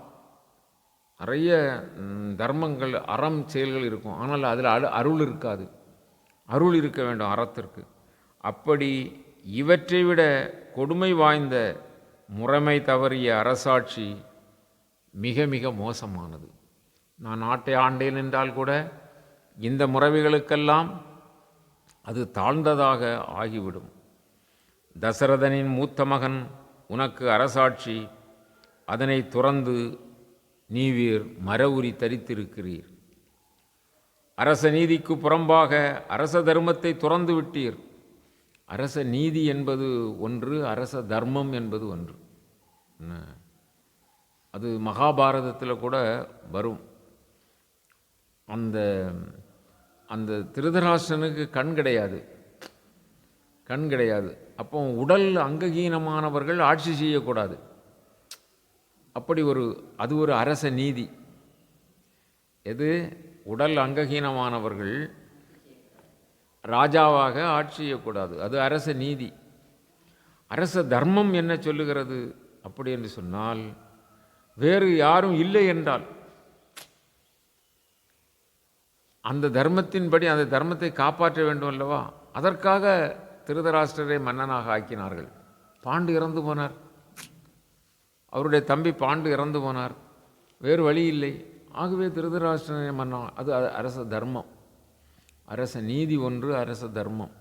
நிறைய தர்மங்கள், அறம் செயல்கள் இருக்கும், ஆனால் அதில் அருள் இருக்காது. அருள் இருக்க வேண்டும் அறத்திற்கு. அப்படி இவற்றை விட கொடுமை வாய்ந்த முறைமை தவறிய அரசாட்சி மிக மிக மோசமானது. நான் நாட்டை ஆண்டேன் என்றால் கூட இந்த முறைமைகளுக்கெல்லாம் அது தாழ்ந்ததாக ஆகிவிடும். தசரதனின் மூத்த மகன் உனக்கு அரசாட்சி, அதனை துறந்து நீவீர் மரவுரி தரித்திருக்கிறீர். அரச நீதிக்கு புறம்பாக அரச தர்மத்தை துறந்து விட்டீர். அரச நீதி என்பது ஒன்று, அரச தர்மம் என்பது ஒன்று. அது மகாபாரதத்தில் கூட வரும். அந்த அந்த திருதராஷ்டிரனுக்கு கண் கிடையாது. அப்போ உடல் அங்ககீனமானவர்கள் ஆட்சி செய்யக்கூடாது. அப்படி அது ஒரு அரச நீதி. எது? உடல் அங்ககீனமானவர்கள் ராஜாவாக ஆட்சி செய்யக்கூடாது. அது அரச நீதி. அரச தர்மம் என்ன சொல்லுகிறது அப்படி என்று சொன்னால், வேறு யாரும் இல்லை என்றால் அந்த தர்மத்தின்படி அந்த தர்மத்தை காப்பாற்ற வேண்டும் அல்லவா? அதற்காக திருதராஷ்டிரரை மன்னனாக ஆக்கினார்கள். பாண்டு இறந்து போனார். அவருடைய தம்பி பாண்டு இறந்து போனார். வேறு வழி இல்லை. ஆகவே திருதராஷ்டிரனை மன்னன். அது அரச தர்மம். அரச நீதி ஒன்று, அரச தர்மம்.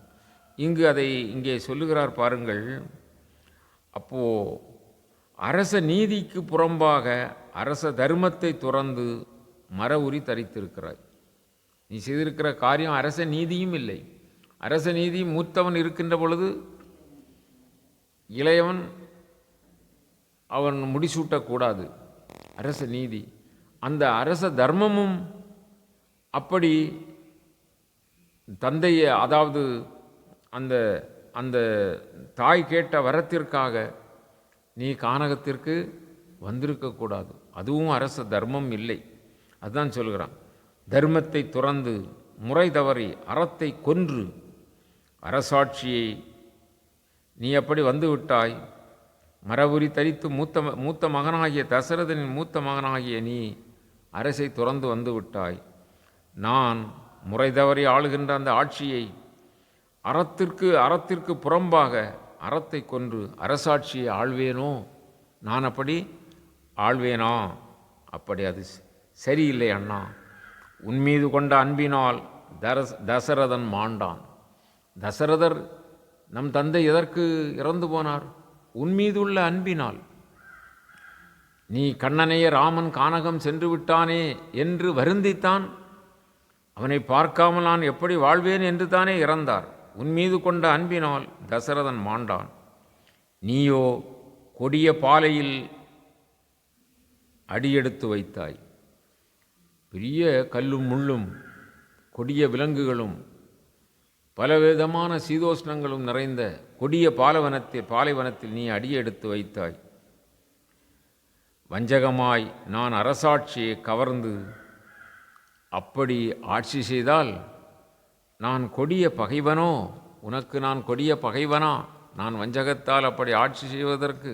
இங்கே சொல்லுகிறார் பாருங்கள். அப்போது அரச நீதிக்கு புறம்பாக அரச தர்மத்தை துறந்து மரவுரி தரித்திருக்கிறாய். நீ செய்திருக்கிற காரியம் அரச நீதியும் இல்லை. அரச நீதி மூத்தவன் இருக்கின்ற பொழுது இளையவன் அவன் முடிசூட்டக்கூடாது. அரச நீதி. அந்த அரச தர்மமும் அப்படி தந்தையை, அதாவது அந்த அந்த தாய் கேட்ட வரத்திற்காக நீ கானகத்திற்கு வந்திருக்கக்கூடாது. அதுவும் அரச தர்மம் இல்லை. அதுதான் சொல்கிறான். தர்மத்தை துறந்து முறை தவறி அறத்தை கொன்று அரசாட்சியை நீ அப்படி வந்து விட்டாய். மரபுரி தரித்து மூத்த மகனாகிய தசரதனின் மூத்த மகனாகிய நீ அரசை துறந்து வந்து விட்டாய். நான் முறை தவறி ஆளுகின்ற அந்த ஆட்சியை அறத்திற்கு புறம்பாக அறத்தை கொன்று அரசாட்சியை ஆள்வேனோ? நான் அப்படி ஆள்வேனா? அப்படி அது சரியில்லை அண்ணா. உன்மீது கொண்ட அன்பினால் தசரதன் மாண்டான். தசரதர் நம் தந்தை எதற்கு இறந்து போனார்? உன்மீதுள்ள அன்பினால். நீ கண்ணனையே ராமன் கானகம் சென்று விட்டானே என்று வருந்தித்தான். அவனை பார்க்காமல் நான் எப்படி வாழ்வேன் என்று தானே இறந்தார். உன்மீது கொண்ட அன்பினால் தசரதன் மாண்டான். நீயோ கொடிய பாலையில் அடியெடுத்து வைத்தாய். பெரிய கல்லும் முள்ளும் கொடிய விலங்குகளும் பலவிதமான சீதோஷ்ணங்களும் நிறைந்த கொடிய பாலைவனத்தில் நீ அடியெடுத்து வைத்தாய். வஞ்சகமாய் நான் அரசாட்சியை கவர்ந்து அப்படி ஆட்சி செய்தால் நான் கொடிய பகைவனோ? உனக்கு நான் கொடிய பகைவனா? நான் வஞ்சகத்தால் அப்படி ஆட்சி செய்வதற்கு?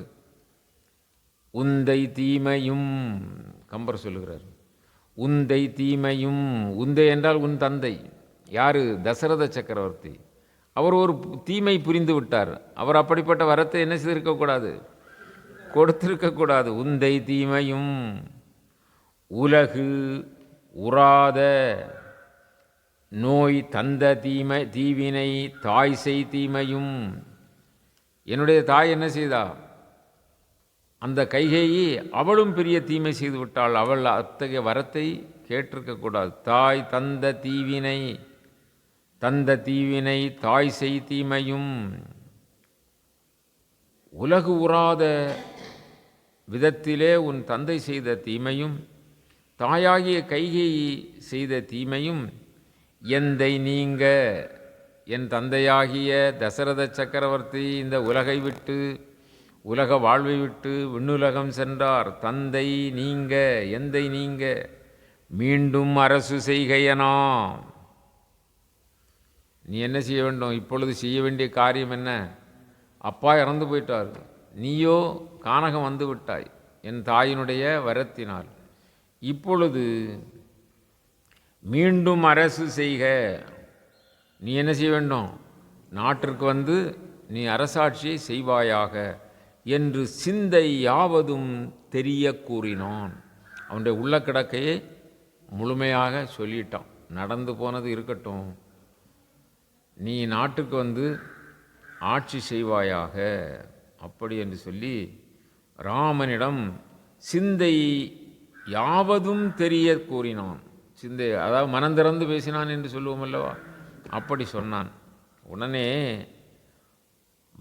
உந்தை தீமையும், கம்பர் சொல்லுகிறார், உந்தை தீமையும். உந்தை என்றால் உன் தந்தை. யாரு? தசரத சக்கரவர்த்தி. அவர் ஒரு தீமை புரிந்து விட்டார். அவர் அப்படிப்பட்ட வரத்தை என்ன செய்திருக்கக்கூடாது? கொடுத்திருக்கக்கூடாது. உந்தை தீமையும் உலகு உறாத நோய் தந்த தீவினை தாய் செய் தீமையும். என்னுடைய தாய் என்ன செய்தா? அந்த கைகேயி அவளும் பெரிய தீமை செய்து விட்டாள். அவள் அத்தகைய வரத்தை கேட்டிருக்கக்கூடாது. தாய் தந்த தீவினை தாய் செய் தீமையும். உலகு உறாத விதத்திலே உன் தந்தை செய்த தீமையும் தாயாகிய கைகேயி செய்த தீமையும் எந்தை நீங்க. என் தந்தையாகிய தசரத சக்கரவர்த்தி இந்த உலகை விட்டு, உலக வாழ்வை விட்டு விண்ணுலகம் சென்றார். தந்தை நீங்க, எந்தை நீங்க, மீண்டும் அரசு செய்கையனா. நீ என்ன செய்ய வேண்டும்? இப்பொழுது செய்ய வேண்டிய காரியம் என்ன? அப்பா இறந்து போயிட்டார், நீயோ கானகம் வந்து விட்டாய் என் தாயினுடைய வரத்தினால். இப்பொழுது மீண்டும் அரசு செய்க. நீ என்ன செய்ய வேண்டும்? நாட்டிற்கு வந்து நீ அரசாட்சியை செய்வாயாக என்று சிந்தை யாவதும் தெரிய கூறினான். அவனுடைய உள்ள கிடக்கையை முழுமையாக சொல்லிட்டான். நடந்து போனது இருக்கட்டும், நீ நாட்டுக்கு வந்து ஆட்சி செய்வாயாக அப்படி என்று சொல்லி ராமனிடம் சிந்தை யாவதும் தெரிய கூறினான். சிந்தை அதாவது மனந்திறந்து பேசினான் என்று சொல்லுவோம் அல்லவா, அப்படி சொன்னான். உடனே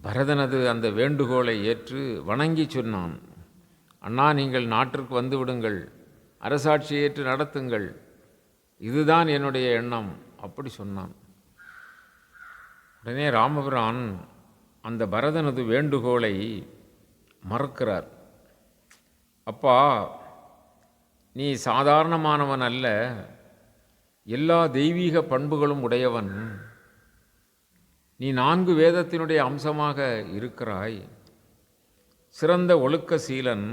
பரதனது அந்த வேண்டுகோளை ஏற்று வணங்கி சொன்னான், அண்ணா நீங்கள் நாட்டிற்கு வந்து விடுங்கள், அரசாட்சியை ஏற்று நடத்துங்கள், இதுதான் என்னுடைய எண்ணம் அப்படி சொன்னான். உடனே ராமபிரான் அந்த பரதனது வேண்டுகோளை மறுக்கிறார். அப்பா, நீ சாதாரணமானவன் அல்ல, எல்லா தெய்வீக பண்புகளும் உடையவன். நீ 4 வேதத்தினுடைய அம்சமாக இருக்கிறாய். சிறந்த ஒழுக்க சீலன்.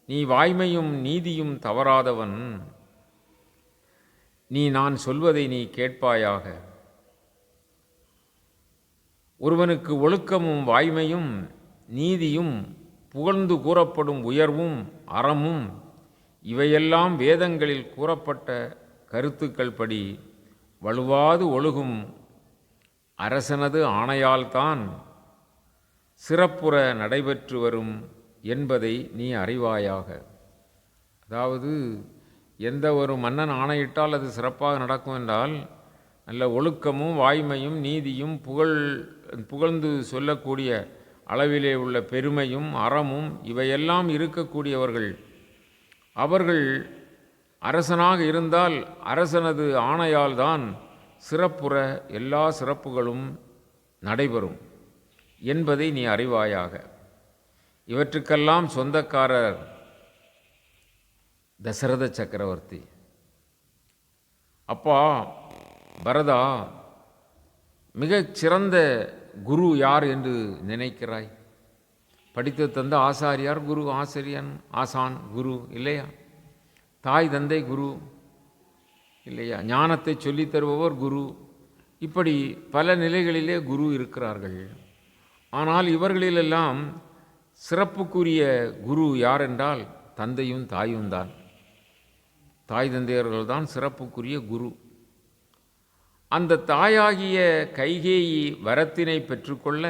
நீ வாய்மையும் நீதியும் தவறாதவன். நீ நான் சொல்வதை நீ கேட்பாயாக. ஒருவனுக்கு ஒழுக்கமும் வாய்மையும் நீதியும் புகழ்ந்து கூறப்படும் உயர்வும் அறமும் இவையெல்லாம் வேதங்களில் கூறப்பட்ட கருத்துக்கள் படி வலுவாது ஒழுகும் அரசனது ஆணையால்தான் சிறப்புற நடைபெற்று வரும் என்பதை நீ அறிவாயாக. அதாவது எந்த ஒரு மன்னன் ஆணையிட்டால் அது சிறப்பாக நடக்கும் என்றால் நல்ல ஒழுக்கமும் வாய்மையும் நீதியும் புகழ்ந்து சொல்லக்கூடிய அளவிலே உள்ள பெருமையும் அறமும் இவையெல்லாம் இருக்கக்கூடியவர்கள். அவர்கள் அரசனாக இருந்தால் அரசனது ஆணையால் தான் சிறப்புற எல்லா சிறப்புகளும் நடைபெறும் என்பதை நீ அறிவாயாக. இவற்றுக்கெல்லாம் சொந்தக்காரர் தசரத சக்கரவர்த்தி. அப்பா பரதா, மிகச் சிறந்த குரு யார் என்று நினைக்கிறாய்? படித்து தந்த ஆசாரியார் குரு, ஆசிரியன், ஆசான், குரு இல்லையா? தாய் தந்தை குரு இல்லையா, ஞானத்தை சொல்லித் தருபவர் குரு, இப்படி பல நிலைகளிலே குரு இருக்கிறார்கள். ஆனால் இவர்களிலெல்லாம் சிறப்புக்குரிய குரு யார் என்றால் தந்தையும் தாயும் தான். தாய் தந்தையர்கள் தான் சிறப்புக்குரிய குரு. அந்த தாயாகிய கைகேயி வரத்தினை பெற்றுக்கொள்ள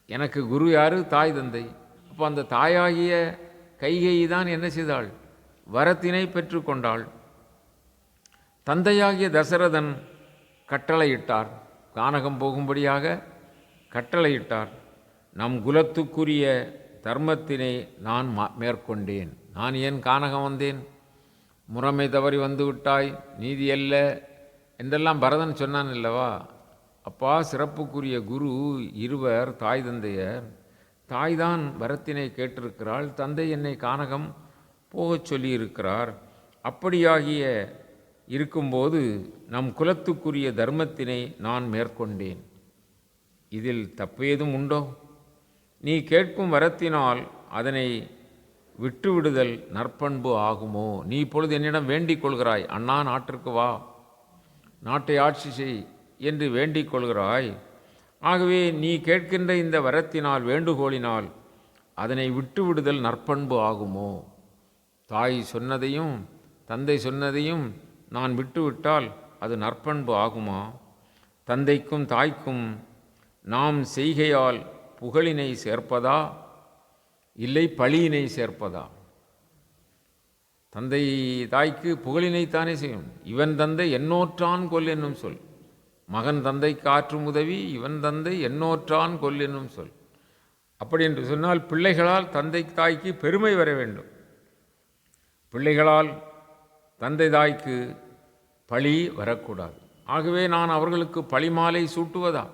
எனக்கு குரு யாரு? தாய் தந்தை. அப்போ அந்த தாயாகிய கைகேயி தான் என்ன செய்தாள்? வரத்தினை பெற்றுக்கொண்டாள். தந்தையாகிய தசரதன் கட்டளையிட்டார், கானகம் போகும்படியாக கட்டளையிட்டார். நம் குலத்துக்குரிய தர்மத்தினை நான் மேற்கொண்டேன். நான் ஏன் கானகம் வந்தேன்? முறைமை தவறி வந்து விட்டாய், நீதி அல்ல என்றெல்லாம் பரதன் சொன்னான் அல்லவா? அப்பா, சிறப்புக்குரிய குரு இருவர் தாய் தந்தையர். தாய்தான் வரத்தினை கேட்டிருக்கிறாள், தந்தை என்னை கானகம் போகச் சொல்லியிருக்கிறார். அப்படியாகிய இருக்கும்போது நம் குலத்துக்குரிய தர்மத்தினை நான் மேற்கொண்டேன். இதில் தப்பு ஏதும் உண்டோ? நீ கேட்கும் வரத்தினால் அதனை விட்டுவிடுதல் நற்பண்பு ஆகுமோ? நீ இப்பொழுது என்னிடம் வேண்டிக் கொள்கிறாய், அண்ணா நாட்டிற்கு வா, நாட்டை ஆட்சி செய் என்று வேண்டிக் கொள்கிறாய். ஆகவே நீ கேட்கின்ற இந்த வரத்தினால், வேண்டுகோளினால் அதனை விட்டுவிடுதல் நற்பண்பு ஆகுமோ? தாய் சொன்னதையும் தந்தை சொன்னதையும் நான் விட்டுவிட்டால் அது நற்பண்பு ஆகுமா? தந்தைக்கும் தாய்க்கும் நாம் செய்கையால் புகழினை சேர்ப்பதா, இல்லை பழியினை சேர்ப்பதா? தந்தை தாய்க்கு புகழினைத்தானே செய்யும். இவன் தந்தை எண்ணோற்றான் கொல் என்னும் சொல். மகன் தந்தைக்கு ஆற்றும் உதவி, இவன் தந்தை எண்ணோற்றான் கொல் என்னும் சொல். அப்படி என்று சொன்னால் பிள்ளைகளால் தந்தை தாய்க்கு பெருமை வர வேண்டும். பிள்ளைகளால் தந்தை தாய்க்கு பழி வரக்கூடாது. ஆகவே நான் அவர்களுக்கு பழிமாலை சூட்டுவதா?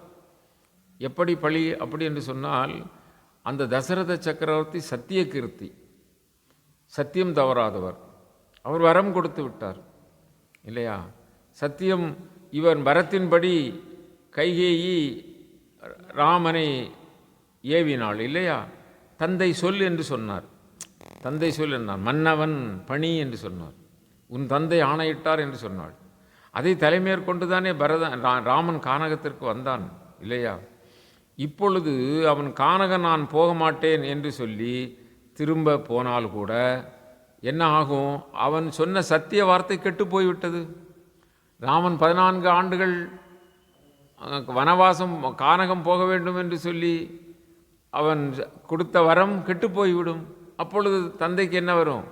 எப்படி பழி? அப்படி என்று சொன்னால், அந்த தசரத சக்கரவர்த்தி சத்தியகீர்த்தி, சத்தியம் தவறாதவர். அவர் வரம் கொடுத்து விட்டார் இல்லையா? சத்தியம், இவர் வரத்தின்படி கைகேயி ராமனை ஏவினாள் இல்லையா? தந்தை சொல் என்று சொன்னார். தந்தை சொல் என்றார். மன்னவன் பணி என்று சொன்னார். உன் தந்தை ஆணையிட்டார் என்று சொன்னாள். அதை தலைமேற்கொண்டு தானே ராமன் கானகத்திற்கு வந்தான் இல்லையா? இப்பொழுது அவன் கானகம் நான் போக மாட்டேன் என்று சொல்லி திரும்ப போனால் கூட என்ன ஆகும்? அவன் சொன்ன சத்திய வார்த்தை கெட்டு போய்விட்டது. ராமன் 14 ஆண்டுகள் வனவாசம், கானகம் போக வேண்டும் என்று சொல்லி அவன் கொடுத்த வரம் கெட்டு போய்விடும். அப்பொழுது தந்தைக்கு என்ன வரும்?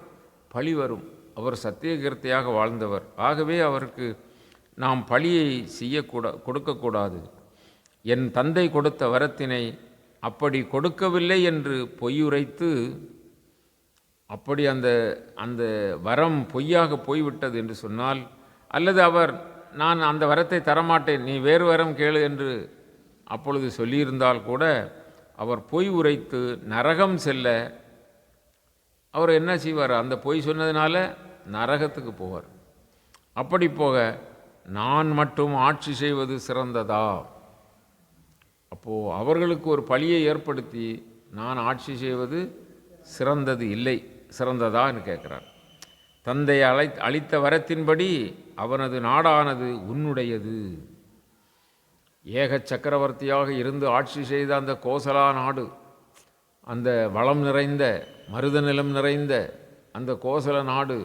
பழி வரும். அவர் சத்தியகீர்த்தியாக வாழ்ந்தவர். ஆகவே அவருக்கு நாம் பழியை கொடுக்கக்கூடாது. என் தந்தை கொடுத்த வரத்தினை அப்படி கொடுக்கவில்லை என்று பொய்யுரைத்து, அப்படி அந்த அந்த வரம் பொய்யாக போய்விட்டது என்று சொன்னால், அல்லது அவர் நான் அந்த வரத்தை தரமாட்டேன், நீ வேறு வரம் கேளு என்று அப்பொழுது சொல்லியிருந்தால் கூட அவர் பொய் உரைத்து நரகம் செல்ல அவர் என்ன செய்வார்? அந்த பொய் சொன்னதுனால நரகத்துக்கு போவார். அப்படி போக நான் மட்டும் ஆட்சி செய்வது சிறந்ததா? அப்போது அவர்களுக்கு ஒரு பழியை ஏற்படுத்தி நான் ஆட்சி செய்வது சிறந்தது இல்லை, சிறந்ததான்னு கேட்குறார். தந்தை அளித்த வரத்தின்படி அவனது நாடானது உன்னுடையது. ஏக சக்கரவர்த்தியாக இருந்து ஆட்சி செய்த அந்த கோசலா நாடு, அந்த வளம் நிறைந்த மருத நிலம் நிறைந்த அந்த கோசல நாடு,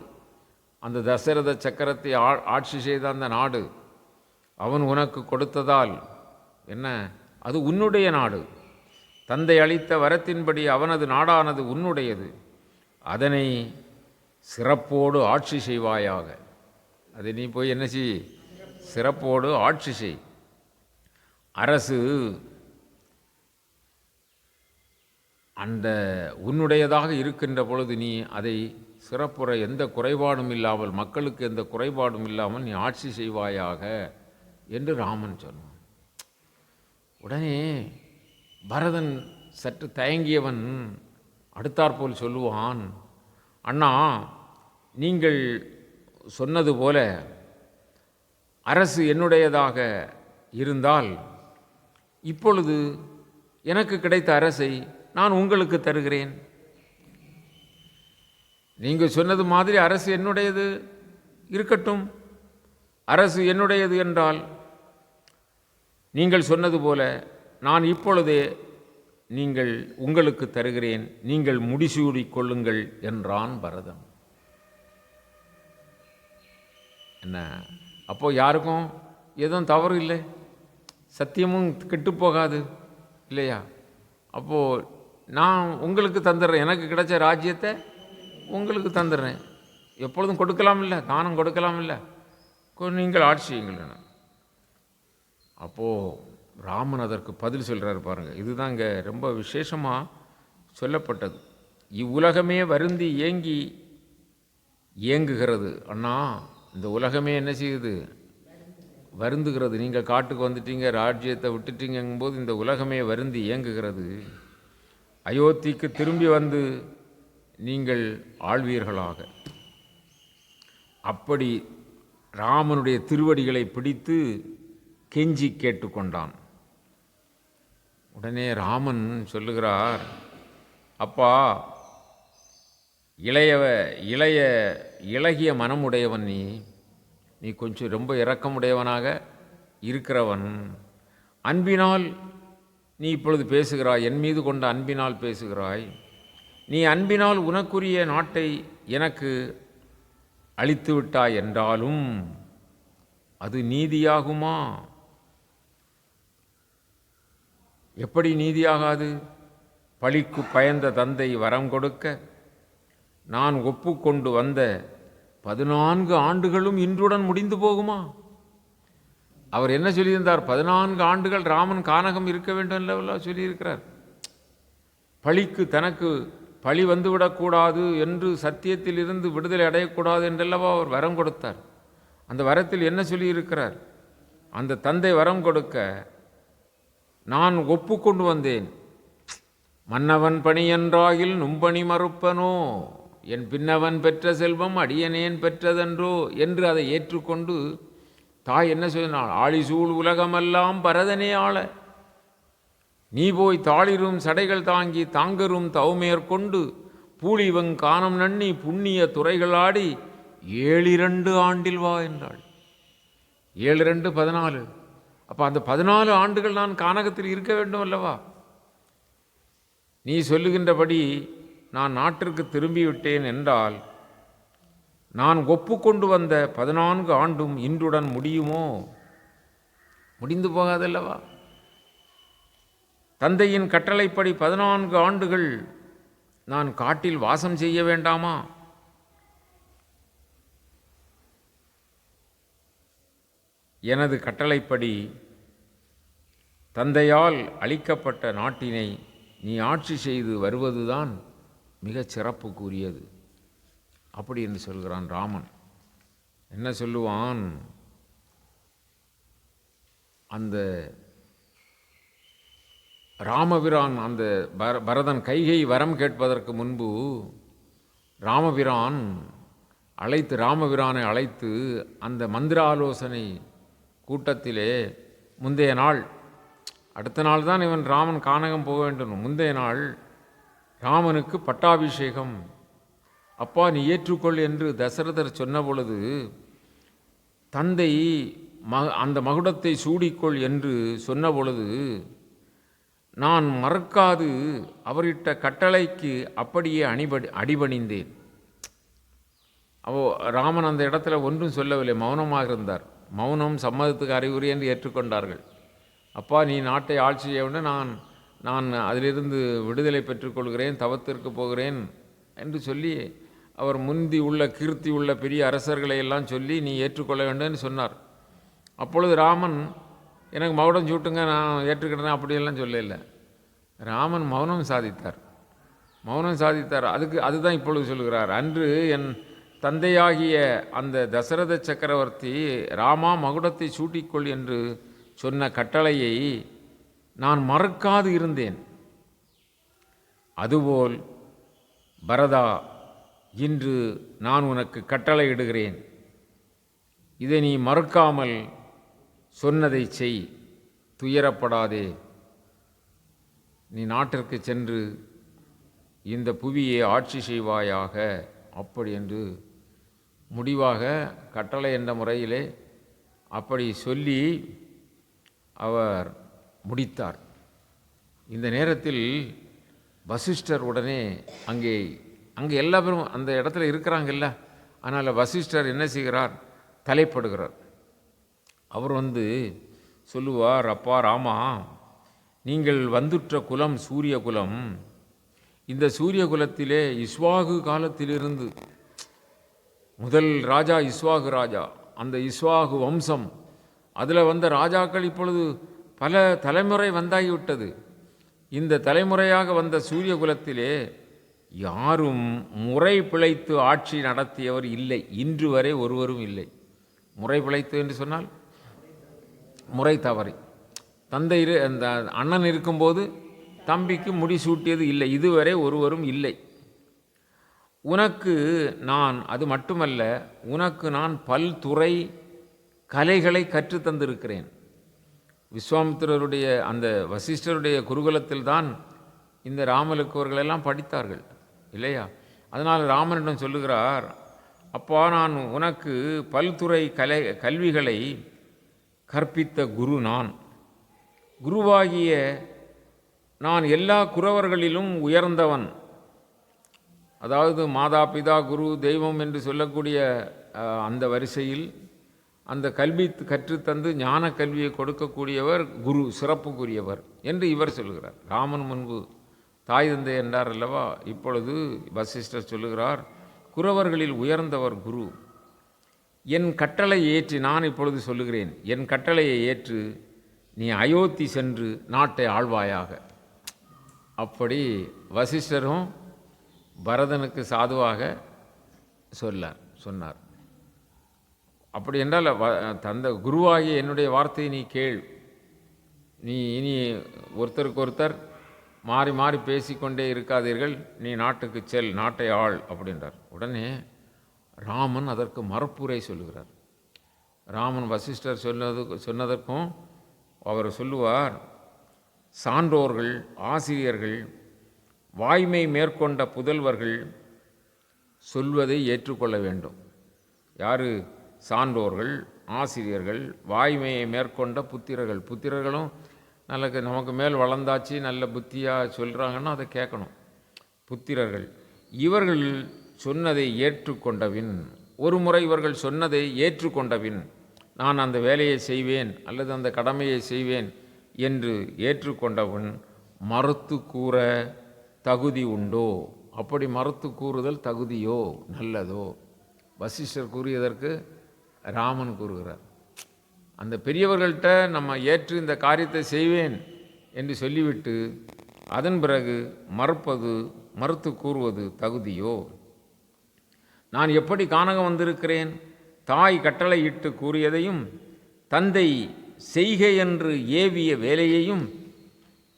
அந்த தசரத சக்கரத்தை ஆட்சி செய்த அந்த நாடு அவன் உனக்கு கொடுத்ததால் என்ன? அது உன்னுடைய நாடு. தந்தை அளித்த வரத்தின்படி அவனது நாடானது உன்னுடையது. அதனை சிறப்போடு ஆட்சி செய்வாயாக. அதை நீ போய் என்ன செய்? சிறப்போடு ஆட்சி செய். அரசு அந்த உன்னுடையதாக இருக்கின்ற பொழுது நீ அதை சிறப்புற எந்த குறைபாடும் இல்லாமல், மக்களுக்கு எந்த குறைபாடும் இல்லாமல் நீ ஆட்சி செய்வாயாக என்று ராமன் சொன்னான். உடனே பரதன் சற்று தயங்கியவன் அடுத்தாற்போல் சொல்லுவான், அண்ணா, நீங்கள் சொன்னது போல அரசு என்னுடையதாக இருந்தால் இப்பொழுது எனக்கு கிடைத்த அரசை நான் உங்களுக்கு தருகிறேன். நீங்கள் சொன்னது மாதிரி அரசு என்னுடையது இருக்கட்டும். அரசு என்னுடையது என்றால் நீங்கள் சொன்னது போல நான் இப்பொழுதே உங்களுக்கு தருகிறேன், நீங்கள் முடிசூடிக் கொள்ளுங்கள் என்றான் பரதன். என்ன அப்போ யாருக்கும் எதுவும் தவறு இல்லை, சத்தியமும் கெட்டு போகாது இல்லையா? அப்போது நான் உங்களுக்கு தந்துடுறேன், எனக்கு கிடைச்ச ராஜ்யத்தை உங்களுக்கு தந்துடுறேன். எப்பொழுதும் கொடுக்கலாம் இல்லை, தானம் கொடுக்கலாம் இல்லை, நீங்கள் ஆட்சி செய்யுங்கள். அப்போது ராமன் அதற்கு பதில் சொல்கிறார் பாருங்கள். இதுதான் இங்கே ரொம்ப விசேஷமாக சொல்லப்பட்டது. இவ்வுலகமே வருந்தி ஏங்குகிறது. அண்ணா, இந்த உலகமே என்ன செய்யுது? வருந்துகிறது. நீங்கள் காட்டுக்கு வந்துட்டீங்க, ராஜ்யத்தை விட்டுட்டீங்கும்போது இந்த உலகமே வருந்தி ஏங்குகிறது. அயோத்திக்கு திரும்பி வந்து நீங்கள் ஆள்வீர்களாக. அப்படி ராமனுடைய திருவடிகளை பிடித்து கெஞ்சி கேட்டுக்கொண்டான். உடனே ராமன் சொல்லுகிறார், அப்பா, இளகிய மனமுடையவன் நீ கொஞ்சம் ரொம்ப இரக்கமுடையவனாக இருக்கிறவன். அன்பினால் நீ இப்பொழுது பேசுகிறாய், என் மீது கொண்ட அன்பினால் பேசுகிறாய். நீ அன்பினால் உனக்குரிய நாட்டை எனக்கு அளித்து விட்டாய் என்றாலும் அது நீதியாகுமா? எப்படி நீதியாகாது? பழிக்கு பயந்த தந்தை வரம் கொடுக்க நான் ஒப்புக்கொண்டு வந்த 14 ஆண்டுகளும் இன்றுடன் முடிந்து போகுமா? அவர் என்ன சொல்லியிருந்தார்? 14 ஆண்டுகள் ராமன் கானகம் இருக்க வேண்டும் என்றெல்லாம் சொல்லியிருக்கிறார். பழிக்கு தனக்கு பழி வந்துவிடக்கூடாது என்று, சத்தியத்தில் இருந்து விடுதலை அடையக்கூடாது என்றல்லவா அவர் வரம் கொடுத்தார். அந்த வரத்தில் என்ன சொல்லியிருக்கிறார்? அந்த தந்தை வரம் கொடுக்க நான் ஒப்புக்கொண்டு வந்தேன். மன்னவன் பணி என்றாகில் நும்பணி மறுப்பனோ, என் பின்னவன் பெற்ற செல்வம் அடியனேன் பெற்றதென்றோ என்று அதை ஏற்றுக்கொண்டு தாய் என்ன சொன்னாள்? ஆழிசூழ் உலகமெல்லாம் பரதனே ஆள, நீ போய் தாளிரும் சடைகள் தாங்கி தாங்கரும் தவமேற்கொண்டு பூலிவங் கானம் நன்னி புண்ணிய துறைகளாடி 7 ஆண்டில் வா என்றாள். 7 14. அப்போ அந்த 14 ஆண்டுகள் நான் கானகத்தில் இருக்க வேண்டும் அல்லவா? நீ சொல்லுகின்றபடி நான் நாட்டிற்கு திரும்பிவிட்டேன் என்றால் நான் ஒப்புக்கொண்டு வந்த 14 ஆண்டும் இன்றுடன் முடியுமோ? முடிந்து போகாதல்லவா? தந்தையின் கட்டளைப்படி 14 ஆண்டுகள் நான் காட்டில் வாசம் செய்ய வேண்டாமா? எனது கட்டளைப்படி தந்தையால் அளிக்கப்பட்ட நாட்டினை நீ ஆட்சி செய்து வருவதுதான் மிகச் சிறப்புக்குரியது. அப்படி என்று சொல்கிறான் ராமன். என்ன சொல்லுவான்? அந்த ராமபிரான், அந்த பரதன் கைகை வரம் கேட்பதற்கு முன்பு ராமபிரானை அழைத்து அந்த மந்திர ஆலோசனை கூட்டத்திலே முந்தைய நாள், அடுத்த நாள் தான் இவன் ராமன் கானகம் போக வேண்டும், முந்தைய நாள் ராமனுக்கு பட்டாபிஷேகம். அப்பா நீ ஏற்றுக்கொள் என்று தசரதர் சொன்ன பொழுது தந்தை அந்த மகுடத்தை சூடிக்கொள் என்று சொன்ன பொழுது நான் மறக்காது அவரிட்ட கட்டளைக்கு அப்படியே அடிபணிந்தேன். ராமன் அந்த இடத்துல ஒன்றும் சொல்லவில்லை, மௌனமாக இருந்தார். மௌனம் சம்மதத்துக்கு அறிகுறி என்று ஏற்றுக்கொண்டார்கள். அப்பா நீ நாட்டை ஆட்சி செய்ய வேண்டும், நான் அதிலிருந்து விடுதலை பெற்றுக்கொள்கிறேன், தவத்திற்கு போகிறேன் என்று சொல்லி அவர் முந்தி உள்ள கீர்த்தி உள்ள பெரிய அரசர்களை எல்லாம் சொல்லி நீ ஏற்றுக்கொள்ள வேண்டும்னு சொன்னார். அப்பொழுது ராமன் எனக்கு மகுடம் சூட்டுங்க நான் ஏற்றுக்கிட்டேன் அப்படியெல்லாம் சொல்லல. ராமன் மௌனம் சாதித்தார். அதுதான் இப்பொழுது சொல்கிறார். அன்று என் தந்தையாகிய அந்த தசரத சக்கரவர்த்தி ராமா மகுடத்தை சூட்டிக்கொள் என்று சொன்ன கட்டளையை நான் மறக்காது இருந்தேன். அதுபோல் பரதா, இன்று நான் உனக்கு கட்டளை இடுகிறேன், இதை நீ மறக்காமல் சொன்னதை செய், துயரப்படாதே. நீ நாட்டிற்கு சென்று இந்த புவியை ஆட்சி செய்வாயாக அப்படி என்று முடிவாக கட்டளை என்ற முறையிலே அப்படி சொல்லி அவர் முடித்தார். இந்த நேரத்தில் வசிஷ்டர் உடனே அங்கே எல்லா பேரும் அந்த இடத்துல இருக்கிறாங்கல்ல, அதனால் வசிஷ்டர் என்ன செய்கிறார், தலைப்படுகிறார். அவர் சொல்லுவார், அப்பா ராமா, நீங்கள் வந்துற்ற குலம் சூரிய குலம். இந்த சூரிய குலத்திலே இஸ்வாகு காலத்திலிருந்து முதல் ராஜா இஸ்வாகு ராஜா, அந்த இஸ்வாகு வம்சம், அதில் வந்த ராஜாக்கள் இப்பொழுது பல தலைமுறை வந்தாகிவிட்டது. இந்த தலைமுறையாக வந்த சூரிய குலத்திலே யாரும் முறை பிழைத்து ஆட்சி நடத்தியவர் இல்லை, இன்று வரை ஒருவரும் இல்லை. முறை பிழைத்து என்று சொன்னால் முறை தவறி, தந்தை அந்த அண்ணன் இருக்கும்போது தம்பிக்கு முடிசூட்டியது இல்லை, இதுவரை ஒருவரும் இல்லை. உனக்கு நான், அது மட்டுமல்ல, உனக்கு நான் பல்துறை கலைகளை கற்றுத்தந்திருக்கிறேன். விஸ்வாமித்திரருடைய அந்த வசிஷ்டருடைய குருகுலத்தில்தான் இந்த ராமலுக்குவர்களெல்லாம் படித்தார்கள் இல்லையா? அதனால் ராமனிடம் சொல்லுகிறார், அப்பா, நான் உனக்கு பல்துறை கல்விகளை கற்பித்த குரு நான். குருவாகிய நான் எல்லா குரவர்களிலும் உயர்ந்தவன். அதாவது மாதா பிதா குரு தெய்வம் என்று சொல்லக்கூடிய அந்த வரிசையில் அந்த கல்வி கற்றுத்தந்து ஞான கல்வியை கொடுக்கக்கூடியவர் குரு, சிறப்புக்குரியவர் என்று இவர் சொல்லுகிறார். ராமன் முன்பு தாய் தந்தை என்றார் அல்லவா, இப்பொழுது வசிஷ்டர் சொல்லுகிறார், குரவர்களில் உயர்ந்தவர் குரு. என் கட்டளை ஏற்று, நான் இப்பொழுது சொல்லுகிறேன், என் கட்டளையை ஏற்று நீ அயோத்தி சென்று நாட்டை ஆள்வாயாக. அப்படி வசிஷ்டரும் பரதனுக்கு சாதுவாக சொன்னார். அப்படி என்றால் தந்த குருவாகிய என்னுடைய வார்த்தையை நீ கேள், நீ இனி ஒருத்தருக்கு ஒருத்தர் மாறி மாறி பேசிக்கொண்டே இருக்காதீர்கள், நீ நாட்டுக்கு செல், நாட்டை ஆள் அப்படின்றார். உடனே ராமன் அதற்கு மறுப்புரை சொல்லுகிறார். ராமன் வசிஷ்டர் சொன்னதற்கும் அவர் சொல்லுவார், சான்றோர்கள், ஆசிரியர்கள், வாய்மை மேற்கொண்ட புதல்வர்கள் சொல்வதை ஏற்றுக்கொள்ள வேண்டும். யார்? சான்றோர்கள், ஆசிரியர்கள், வாய்மையை மேற்கொண்ட புத்திரர்கள். புத்திரர்களும் நல்ல நமக்கு மேல் வளர்ந்தாச்சு, நல்ல புத்தியாக சொல்கிறாங்கன்னா அதை கேட்கணும். புத்திரர்கள் இவர்கள் சொன்னதை ஏற்றுக்கொண்டபின், ஒரு முறை இவர்கள் சொன்னதை ஏற்றுக்கொண்டபின் நான் அந்த வேலையை செய்வேன் அல்லது அந்த கடமையை செய்வேன் என்று ஏற்றுக்கொண்டவன் மறுத்து கூற தகுதி உண்டோ? அப்படி மறுத்து கூறுதல் தகுதியோ நல்லதோ? வசிஷ்டர் கூறியதற்கு ராமன் கூறுகிறார், அந்த பெரியவர்கள்ட்ட நம்ம ஏற்று இந்த காரியத்தை செய்வேன் என்று சொல்லிவிட்டு அதன் பிறகு மறுத்து கூறுவது தகுதியோ? நான் எப்படி கானகம் வந்திருக்கிறேன்? தாய் கட்டளையிட்டு கூறியதையும் தந்தை செய்கை என்று ஏவிய வேலையையும்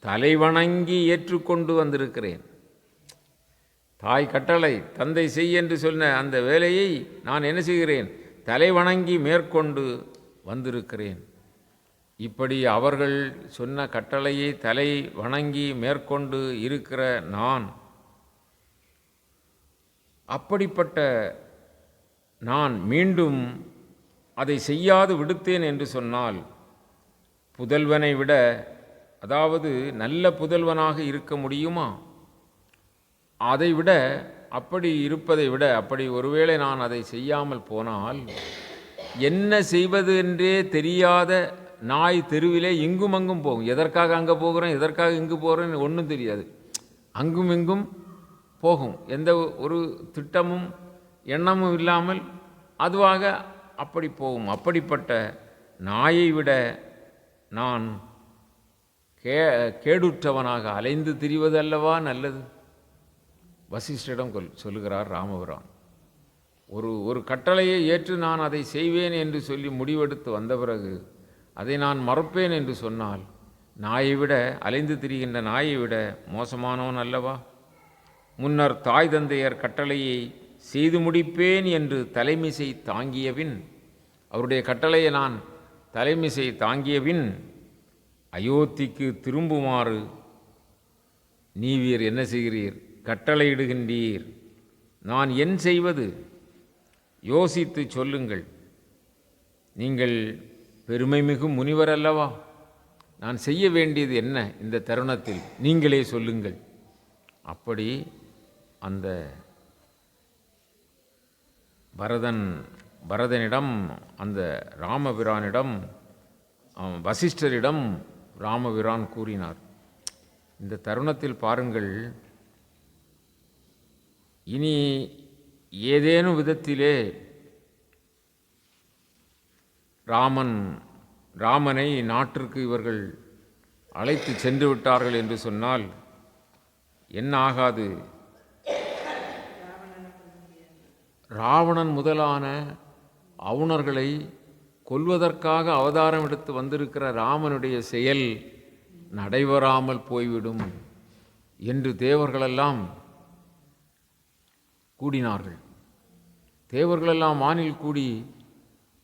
தலைவணங்கி ஏற்றுக்கொண்டு வந்திருக்கிறேன். தாய் கட்டளை, தந்தை செய் என்று சொன்ன அந்த வேலையை நான் என்ன செய்கிறேன்? தலைவணங்கி மேற்கொண்டு வந்திருக்கிறேன். இப்படி அவர்கள் சொன்ன கட்டளையை தலை வணங்கி மேற்கொண்டு இருக்கிற நான், அப்படிப்பட்ட நான் மீண்டும் அதை செய்யாது விடுத்தேன் என்று சொன்னால், புதல்வனை விட, அதாவது நல்ல புதல்வனாக இருக்க முடியுமா? அதைவிட, அப்படி இருப்பதை விட, அப்படி ஒருவேளை நான் அதை செய்யாமல் போனால், என்ன செய்வது என்றே தெரியாத நாய் தெருவிலே இங்கும் அங்கும் போகும். எதற்காக அங்கே போகிறோம், எதற்காக இங்கு போகிறோன்னு ஒன்றும் தெரியாது. அங்கும் இங்கும் போகும். எந்த ஒரு திட்டமும் எண்ணமும் இல்லாமல் அதுவாக அப்படி போகும். அப்படிப்பட்ட நாயை விட நான் கேடுற்றவனாக அலைந்து திரிவது அல்லவா நல்லது? வசிஷ்டரிடம் சொல்லுகிறார் ராமபிரான். ஒரு கட்டளையை ஏற்று நான் அதை செய்வேன் என்று சொல்லி முடிவெடுத்து வந்த பிறகு அதை நான் மறுப்பேன் என்று சொன்னால், நாயை விட, அலைந்து திரிகின்ற நாயை விட மோசமானவன் அல்லவா? முன்னர் தாய் தந்தையர் கட்டளையை செய்து முடிப்பேன் என்று தலைமிசை தாங்கியபின், அவருடைய கட்டளையை நான் தலைமிசை தாங்கியபின் அயோத்திக்கு திரும்புமாறு நீவீர் என்ன செய்கிறீர்? கட்டளையிடுகின்றீர் நான் என் செய்வது? யோசித்து சொல்லுங்கள். நீங்கள் பெருமைமிகு முனிவர் அல்லவா? நான் செய்ய வேண்டியது என்ன இந்த தருணத்தில்? நீங்களே சொல்லுங்கள். அப்படி அந்த பரதனிடம், அந்த ராமபிரானிடம், வசிஷ்டரிடம் ராமபிரான் கூறினார். இந்த தருணத்தில் பாருங்கள், இனி ஏதேனும் விதத்திலே ராமனை நாட்டிற்கு இவர்கள் அழைத்து சென்று விட்டார்கள் என்று சொன்னால் என்ன ஆகாது? ராவணன் முதலான அவுணர்களை கொல்வதற்காக அவதாரம் எடுத்து வந்திருக்கிற ராமனுடைய செயல் நடைபெறாமல் போய்விடும் என்று தேவர்களெல்லாம் கூடினார்கள். தேவர்களெல்லாம் வானில் கூடி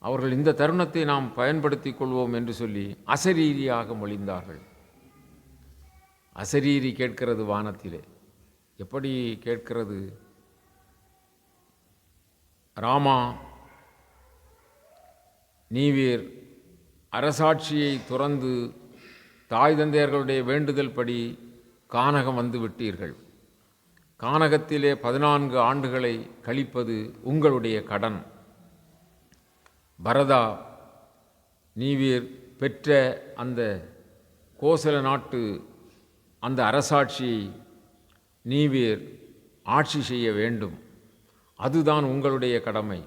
அவர்கள் இந்த தருணத்தை நாம் பயன்படுத்தி கொள்வோம் என்று சொல்லி அசரீரியாக மொழிந்தார்கள். அசரீரி கேட்கிறது வானத்திலே. எப்படி கேட்கிறது? ராமா, நீவீர் அரசாட்சியை துறந்து தாய் தந்தையர்களுடைய வேண்டுதல் படி கானகம் வந்து விட்டீர்கள். கானகத்திலே 14 ஆண்டுகளை கழிப்பது உங்களுடைய கடன். பரதா, நீவீர் பெற்ற அந்த கோசல நாட்டு அந்த அரசாட்சியை நீவீர் ஆட்சி செய்ய வேண்டும். அதுதான் உங்களுடைய கடமை.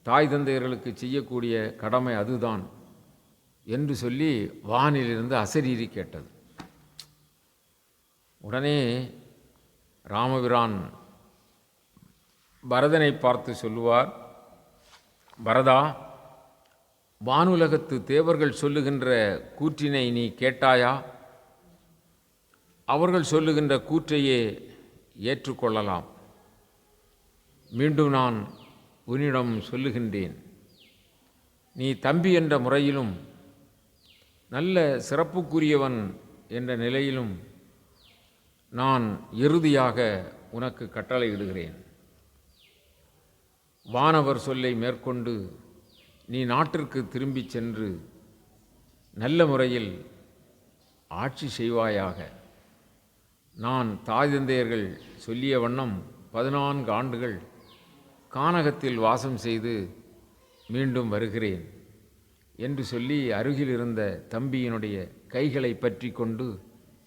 தாய் தந்தையர்களுக்கு செய்யக்கூடிய கடமை அதுதான் என்று சொல்லி வானிலிருந்து அசரீரி கேட்டது. உடனே ராமபிரான் பரதனை பார்த்து சொல்லுவார், பரதா, வானுலகத்து தேவர்கள் சொல்லுகின்ற கூற்றினை நீ கேட்டாயா? அவர்கள் சொல்லுகின்ற கூற்றையே ஏற்றுக்கொள்ளலாம். மீண்டும் நான் உன்னிடம் சொல்லுகின்றேன், நீ தம்பி என்ற முறையிலும் நல்ல சிறப்புக்குரியவன் என்ற நிலையிலும் நான் இறுதியாக உனக்கு கட்டளையிடுகிறேன். வானவர் சொல்லை மேற்கொண்டு நீ நாட்டிற்கு திரும்பி சென்று நல்ல முறையில் ஆட்சி செய்வாயாக. நான் தாய் தந்தையர்கள் சொல்லிய வண்ணம் 14 ஆண்டுகள் கானகத்தில் வாசம் செய்து மீண்டும் வருகிறேன் என்று சொல்லி அருகில் இருந்த தம்பியினுடைய கைகளை பற்றி கொண்டு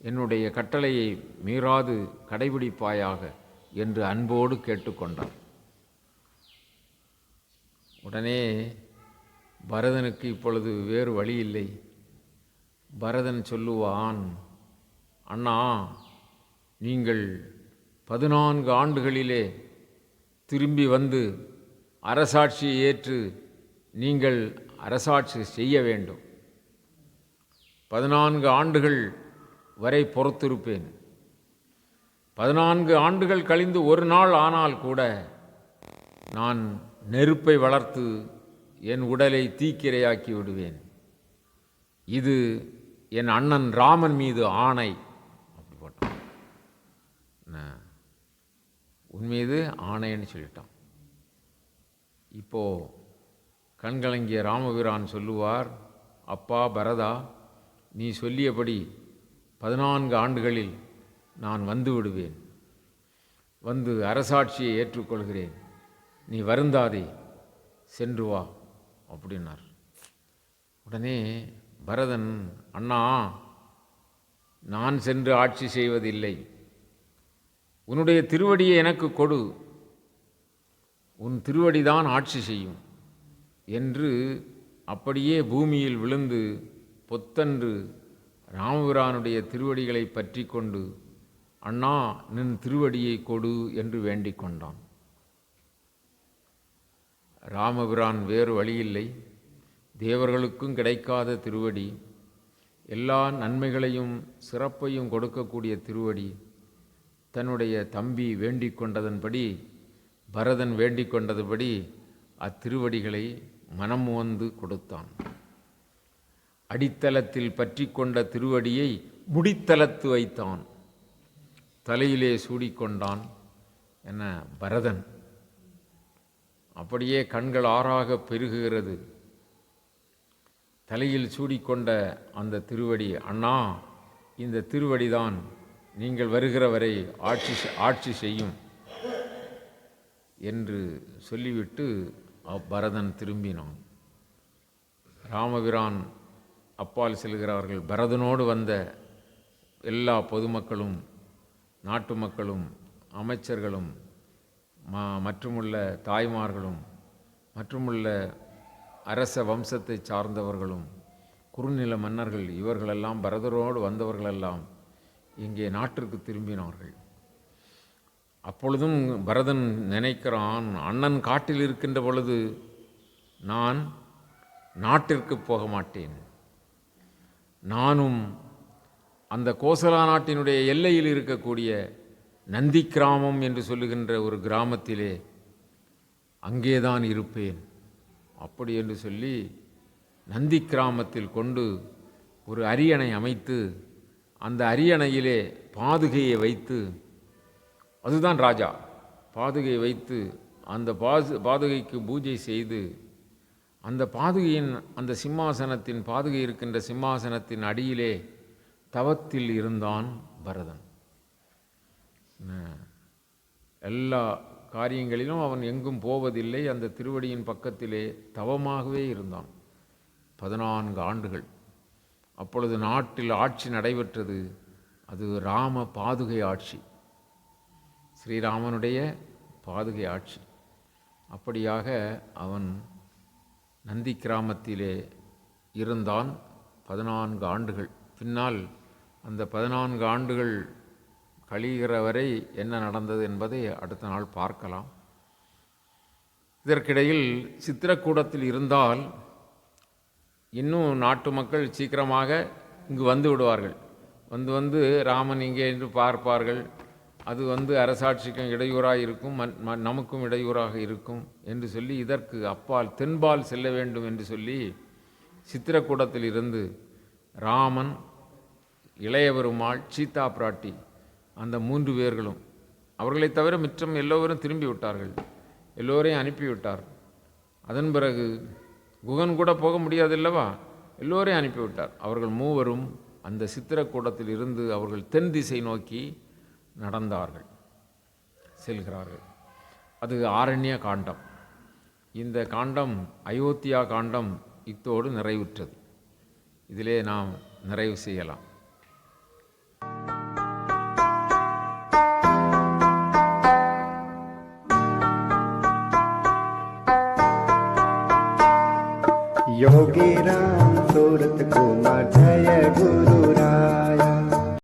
என்னுடைய கட்டளையை மீறாது கடைபிடிப்பாயாக என்று அன்போடு கேட்டுக்கொண்டார். உடனே பரதனுக்கு இப்பொழுது வேறு வழி இல்லை. பரதன் சொல்லுவான், அண்ணா, நீங்கள் 14 ஆண்டுகளிலே திரும்பி வந்து அரசாட்சியை ஏற்று நீங்கள் அரசாட்சி செய்ய வேண்டும். 14 ஆண்டுகள் வரை பொறுத்திருப்பேன். 14 ஆண்டுகள் கழிந்து ஒரு நாள் ஆனால் கூட நான் நெருப்பை வளர்த்து என் உடலை தீக்கிரையாக்கி விடுவேன். இது என் அண்ணன் ராமன் மீது ஆணை. அப்படி போட்டான். உன் மீது ஆணைன்னு சொல்லிட்டான். இப்போ கண்கலங்கிய ராமபிரான் சொல்லுவார், அப்பா பரதா, நீ சொல்லியபடி 14 ஆண்டுகளில் நான் வந்து விடுவேன். வந்து அரசாட்சியை ஏற்றுக்கொள்கிறேன். நீ வருந்தாதே, சென்று வா அப்படின்னார். உடனே பரதன், அண்ணா, நான் சென்று ஆட்சி செய்வதில்லை. உன்னுடைய திருவடியை எனக்கு கொடு, உன் திருவடிதான் ஆட்சி செய்யும் என்று அப்படியே பூமியில் விழுந்து பொத்தன்று ராமபிரானுடைய திருவடிகளை பற்றி கொண்டு, அண்ணா, நின் திருவடியை கொடு என்று வேண்டிக் கொண்டான். ராமபிரான் வேறு வழியில்லை. தேவர்களுக்கும் கிடைக்காத திருவடி, எல்லா நன்மைகளையும் சிறப்பையும் கொடுக்கக்கூடிய திருவடி, தன்னுடைய தம்பி வேண்டிக் கொண்டதன்படி, பரதன் வேண்டிக் கொண்டதுபடி அத்திருவடிகளை மனமுவந்து கொடுத்தான். அடித்தளத்தில் பற்றி கொண்ட திருவடியை முடித்தளத்து வைத்தான். தலையிலே சூடிக்கொண்டான். என்ன பரதன். அப்படியே கண்கள் ஆறாக பெருகுகிறது. தலையில் சூடிக்கொண்ட அந்த திருவடி, அண்ணா இந்த திருவடிதான் நீங்கள் வருகிற வரை ஆட்சி செய்யும் என்று சொல்லிவிட்டு பரதன் திரும்பினான். ராமபிரான் அப்பால் செல்கிறார்கள். பரதனோடு வந்த எல்லா பொதுமக்களும், நாட்டு மக்களும், அமைச்சர்களும், மற்றுமுள்ள தாய்மார்களும், மற்றுமுள்ள அரச வம்சத்தை சார்ந்தவர்களும், குறுநில மன்னர்கள், இவர்களெல்லாம் பரதனோடு வந்தவர்களெல்லாம் இங்கே நாட்டிற்கு திரும்பினார்கள். அப்பொழுதும் பரதன் நினைக்கிறான், அண்ணன் காட்டில் இருக்கின்ற பொழுது நான் நாட்டிற்கு போக மாட்டேன். நானும் அந்த கோசலா நாட்டினுடைய எல்லையில் இருக்கக்கூடிய நந்தி கிராமம் என்று சொல்லுகின்ற ஒரு கிராமத்திலே அங்கேதான் இருப்பேன். அப்படி என்று சொல்லி நந்தி கிராமத்தில் கொண்டு ஒரு அரியணை அமைத்து, அந்த அரியணையிலே பாதுகையை வைத்து, அதுதான் ராஜா, பாதுகையை வைத்து அந்த பாதுகைக்கு பூஜை செய்து, அந்த பாதுகையின் அந்த சிம்மாசனத்தின், பாதுகை இருக்கின்ற சிம்மாசனத்தின் அடியிலே தவத்தில் இருந்தான் பரதன். எல்லா காரியங்களிலும் அவன் எங்கும் போவதில்லை. அந்த திருவடியின் பக்கத்திலே தவமாகவே இருந்தான் 14 ஆண்டுகள். அப்பொழுது நாட்டில் ஆட்சி நடைபெற்றது. அது ராம பாதுகை ஆட்சி, ஸ்ரீராமனுடைய பாதுகை ஆட்சி. அப்படியாக அவன் நந்தி கிராமத்திலே இருந்தான் 14 ஆண்டுகள். பின்னால் அந்த 14 ஆண்டுகள் கழிகிற வரை என்ன நடந்தது என்பதை அடுத்த நாள் பார்க்கலாம். இதற்கிடையில் சித்திரக்கூடத்தில் இருந்தால் இன்னும் நாட்டு மக்கள் சீக்கிரமாக இங்கு வந்து விடுவார்கள். வந்து ராமன் இங்கே என்று பார்ப்பார்கள். அது அரசாட்சிக்கும் இடையூறாக இருக்கும், நமக்கும் இடையூறாக இருக்கும் என்று சொல்லி இதற்கு அப்பால் தென்பால் செல்ல வேண்டும் என்று சொல்லி சித்திரக்கூடத்தில் இருந்து ராமன், இளைய பெருமாள், சீதா பிராட்டி, அந்த 3 பேர்களும், அவர்களை தவிர மிச்சம் எல்லோரும் திரும்பி விட்டார்கள். எல்லோரையும் அனுப்பிவிட்டார். அதன் பிறகு குகன் கூட போக முடியாதில்லவா, எல்லோரையும் அனுப்பிவிட்டார். அவர்கள் 3வரும் அந்த சித்திரக்கூடத்தில் இருந்து அவர்கள் தென் திசை நோக்கி நடந்தார்கள், செல்கிறார்கள். அது ஆரண்ய காண்டம். இந்த காண்டம் அயோத்தியா காண்டம் இத்தோடு நிறைவுற்றது. இதிலே நாம் நிறைவு செய்யலாம். योगी राम सूरत कुमार जय गुरु